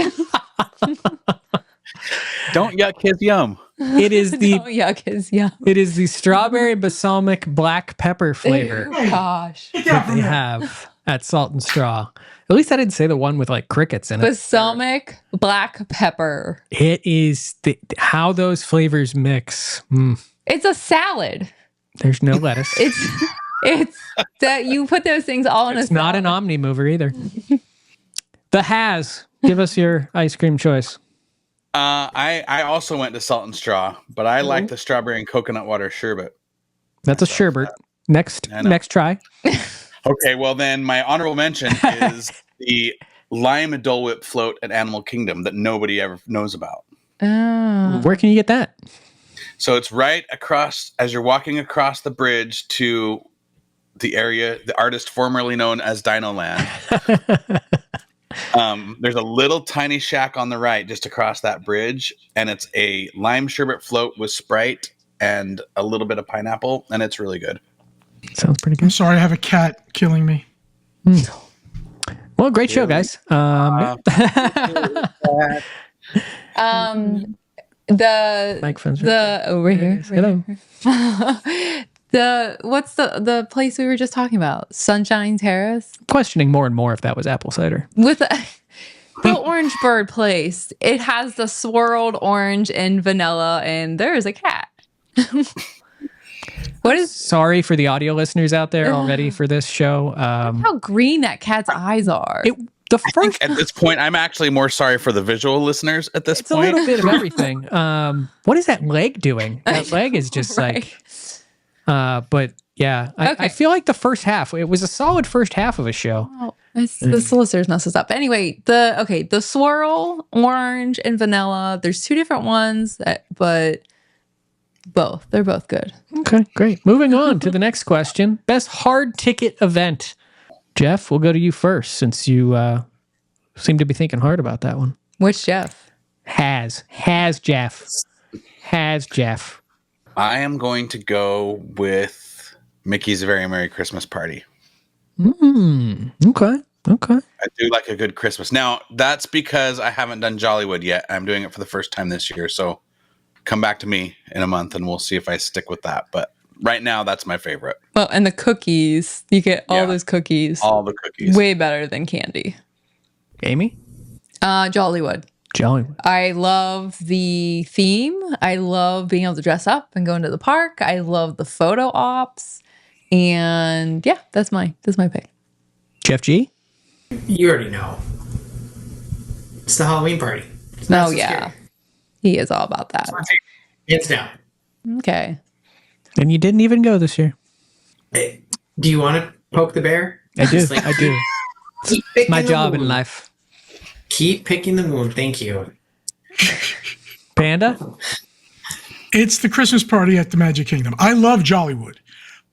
Don't yuck his yum. It is the Don't yuck his yum. It is the strawberry balsamic black pepper flavor. Oh, gosh. That they have at Salt and Straw. At least I didn't say the one with like crickets in it. Balsamic black pepper. It is how those flavors mix. It's a salad. There's no lettuce. It's that you put those things all in a salad. It's not an Omnimover either. The Has. Give us your ice cream choice. I also went to Salt and Straw, but I like the strawberry and coconut water sherbet. That's a sherbet. Next try. Okay, well then my honorable mention is the lime Dole Whip float at Animal Kingdom that nobody ever knows about. Oh. Where can you get that? So it's right across, as you're walking across the bridge to the area, the artist formerly known as Dino Land. There's a little tiny shack on the right just across that bridge, and it's a lime sherbet float with Sprite and a little bit of pineapple, and it's really good. Sounds pretty good. I'm sorry, I have a cat killing me. Well, great show, guys. Over here. Hello. What's the place we were just talking about? Sunshine Terrace? Questioning more and more if that was apple cider. With the Orange Bird place. It has the swirled orange and vanilla, and there is a cat. Sorry for the audio listeners out there already for this show. How green that cat's eyes are. I think at this point, I'm actually more sorry for the visual listeners at this point. It's a little bit of everything. What is that leg doing? That leg is just right. But yeah, I feel like the first half, it was a solid first half of a show. Oh, the solicitors messed us up. Anyway, the swirl, orange and vanilla, there's two different ones, but they're both good. Okay, great. Moving on to the next question. Best hard ticket event. Jeff, we'll go to you first since you seem to be thinking hard about that one. Which Jeff? Has Jeff. I am going to go with Mickey's Very Merry Christmas Party. Okay. I do like a good Christmas. Now, that's because I haven't done Jollywood yet. I'm doing it for the first time this year, so come back to me in a month and we'll see if I stick with that. But right now, that's my favorite. Well, and the cookies. You get all those cookies. All the cookies. Way better than candy. Amy? Jollywood. I love the theme. I love being able to dress up and go into the park. I love the photo ops. And yeah, that's my pick. Jeff G? You already know. It's the Halloween party. It's not so scary. He is all about that. Hands down. Okay. And you didn't even go this year. Hey, do you want to poke the bear? I do. I do. It's my job in life. Keep picking the moon. Thank you. Panda? It's the Christmas party at the Magic Kingdom. I love Jollywood.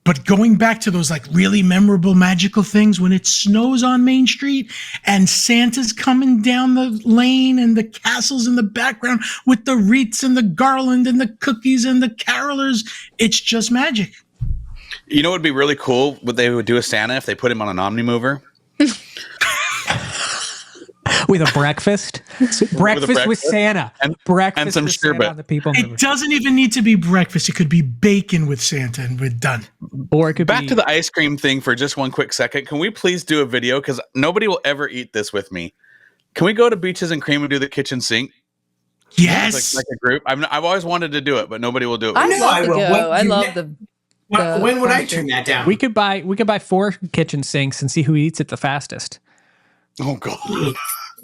But going back to those like really memorable magical things when it snows on Main Street and Santa's coming down the lane and the castles in the background with the wreaths and the garland and the cookies and the carolers, it's just magic. You know what would be really cool? What they would do with Santa if they put him on an Omnimover? With a breakfast? Breakfast with Santa. And some sherbet. It doesn't even need to be breakfast. It could be bacon with Santa and we're done. Or it could Back to the ice cream thing for just one quick second. Can we please do a video? Because nobody will ever eat this with me. Can we go to Beaches and Cream and do the kitchen sink? Yes. Like a group. I've always wanted to do it, but nobody will do it. I love the when would I turn that down? We could buy 4 kitchen sinks and see who eats it the fastest. Oh God.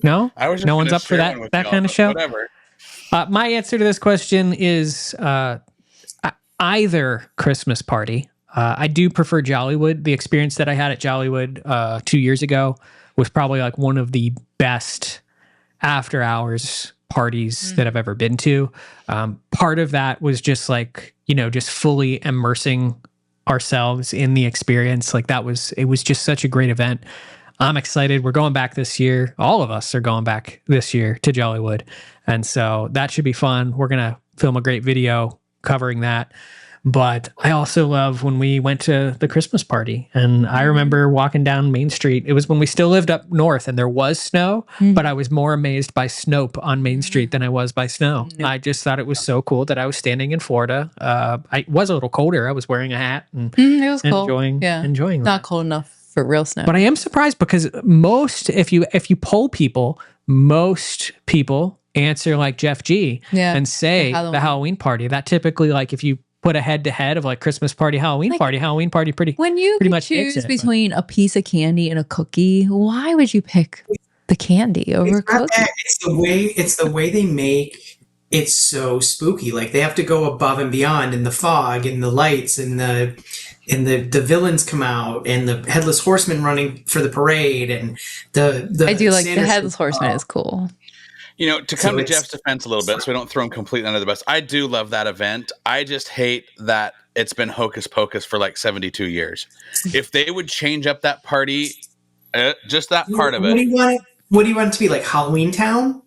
No? I was no one's up for that kind of show? Whatever. My answer to this question is either Christmas party. I do prefer Jollywood. The experience that I had at Jollywood 2 years ago was probably like one of the best after hours parties that I've ever been to. Part of that was just like, just fully immersing ourselves in the experience. Like it was just such a great event. I'm excited. We're going back this year. All of us are going back this year to Jollywood. And so that should be fun. We're going to film a great video covering that. But I also love when we went to the Christmas party. And I remember walking down Main Street. It was when we still lived up north and there was snow, but I was more amazed by Snope on Main Street than I was by snow. I just thought it was so cool that I was standing in Florida. I was a little colder. I was wearing a hat and it was cold. enjoying that. Not cold enough for real snow. But I am surprised because if you poll people, most people answer like Jeff G and say the Halloween party. That typically, like, if you put a head-to-head of like Christmas party, Halloween party pretty when you pretty much choose between a piece of candy and a cookie, why would you pick the candy over cookie? It's the way they make it so spooky. Like, they have to go above and beyond in the fog and the lights and the villains come out and the headless horseman running for the parade and the I do like the headless horseman is cool. You know, to come to Jeff's defense a little bit, so we don't throw him completely under the bus, I do love that event. I just hate that it's been hocus pocus for like 72 years. If they would change up that party, just that part of it. What do you want it to be, like Halloween Town?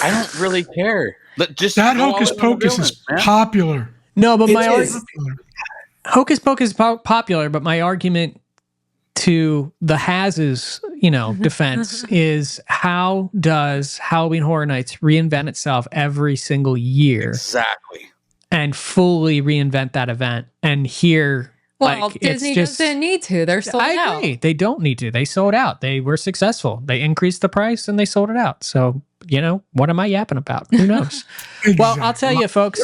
I don't really care. That hocus pocus is popular. No, but hocus pocus is popular, but my argument to the Haz's, defense is, how does Halloween Horror Nights reinvent itself every single year? Exactly. And fully reinvent that event. And here, Disney doesn't need to. They're sold out. I agree. They don't need to. They sold out. They were successful. They increased the price and they sold it out. So, what am I yapping about? Who knows? Well, I'll tell you, folks,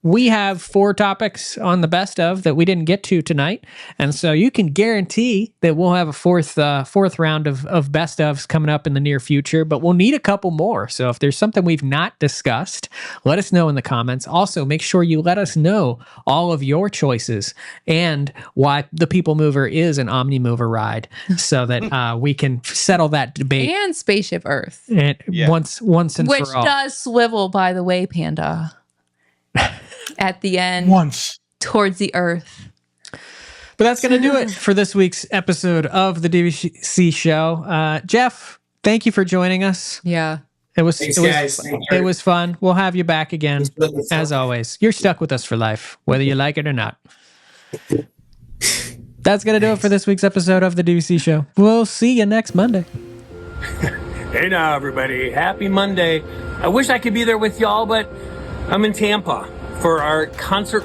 we have 4 topics on the best of that we didn't get to tonight. And so you can guarantee that we'll have a fourth round of best ofs coming up in the near future, but we'll need a couple more. So if there's something we've not discussed, let us know in the comments. Also, make sure you let us know all of your choices and why the People Mover is an Omnimover ride so that we can settle that debate. And Spaceship Earth. And once and for all. Which does swivel, by the way, Panda. At the end, towards the earth. But that's going to do it for this week's episode of the DVC show. Jeff, thank you for joining us. Yeah. It was fun. We'll have you back again, as always. You're stuck with us for life, whether you like it or not. That's going to do it for this week's episode of the DVC show. We'll see you next Monday. Hey now, everybody. Happy Monday. I wish I could be there with y'all, but I'm in Tampa for our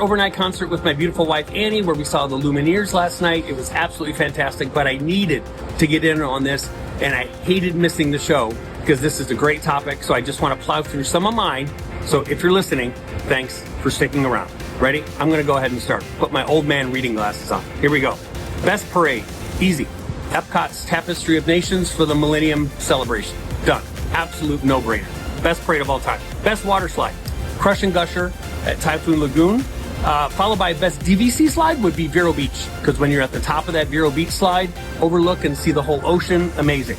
overnight concert with my beautiful wife, Annie, where we saw the Lumineers last night. It was absolutely fantastic, but I needed to get in on this, and I hated missing the show because this is a great topic, so I just want to plow through some of mine. So if you're listening, thanks for sticking around. Ready? I'm going to go ahead and start. Put my old man reading glasses on. Here we go. Best parade. Easy. Epcot's Tapestry of Nations for the Millennium Celebration. Done. Absolute no-brainer. Best parade of all time. Best water slide. Crush and Gusher at Typhoon Lagoon, followed by best DVC slide would be Vero Beach, because when you're at the top of that Vero Beach slide, overlook and see the whole ocean, amazing.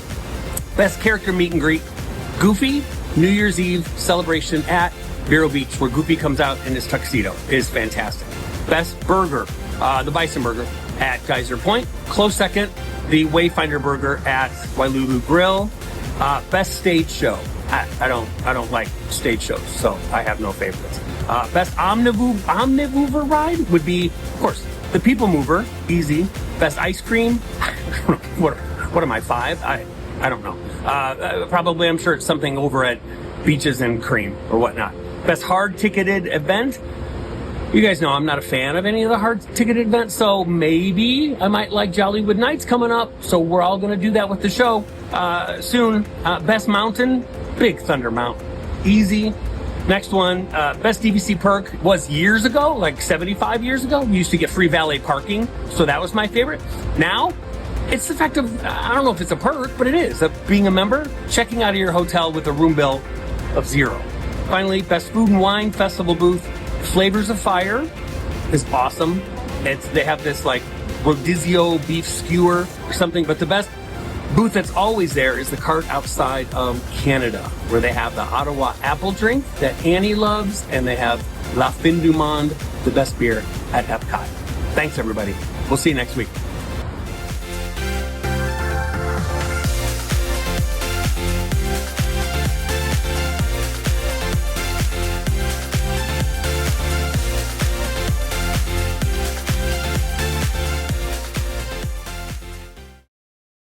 Best character meet and greet, Goofy, New Year's Eve celebration at Vero Beach, where Goofy comes out in his tuxedo, is fantastic. Best burger, the Bison Burger at Geyser Point. Close second, the Wayfinder Burger at Wailulu Grill. Best stage show. I don't like stage shows, so I have no favorites. Best Omnimover ride would be, of course, the People Mover, easy. Best ice cream, what am I, 5? I don't know. Probably, I'm sure it's something over at Beaches and Cream or whatnot. Best hard ticketed event. You guys know I'm not a fan of any of the hard ticketed events, so maybe I might like Jollywood Nights coming up, so we're all going to do that with the show soon. Best mountain, Big Thunder Mountain. Easy. Next one, best DVC perk was years ago, like 75 years ago. We used to get free valet parking, so that was my favorite. Now, it's the fact of, I don't know if it's a perk, but it is, of being a member, checking out of your hotel with a room bill of $0. Finally, best food and wine festival booth, Flavors of Fire is awesome. They have this like rodizio beef skewer or something, but the best booth that's always there is the cart outside of Canada, where they have the Ottawa apple drink that Annie loves, and they have La Fin du Monde, the best beer at Epcot. Thanks, everybody. We'll see you next week.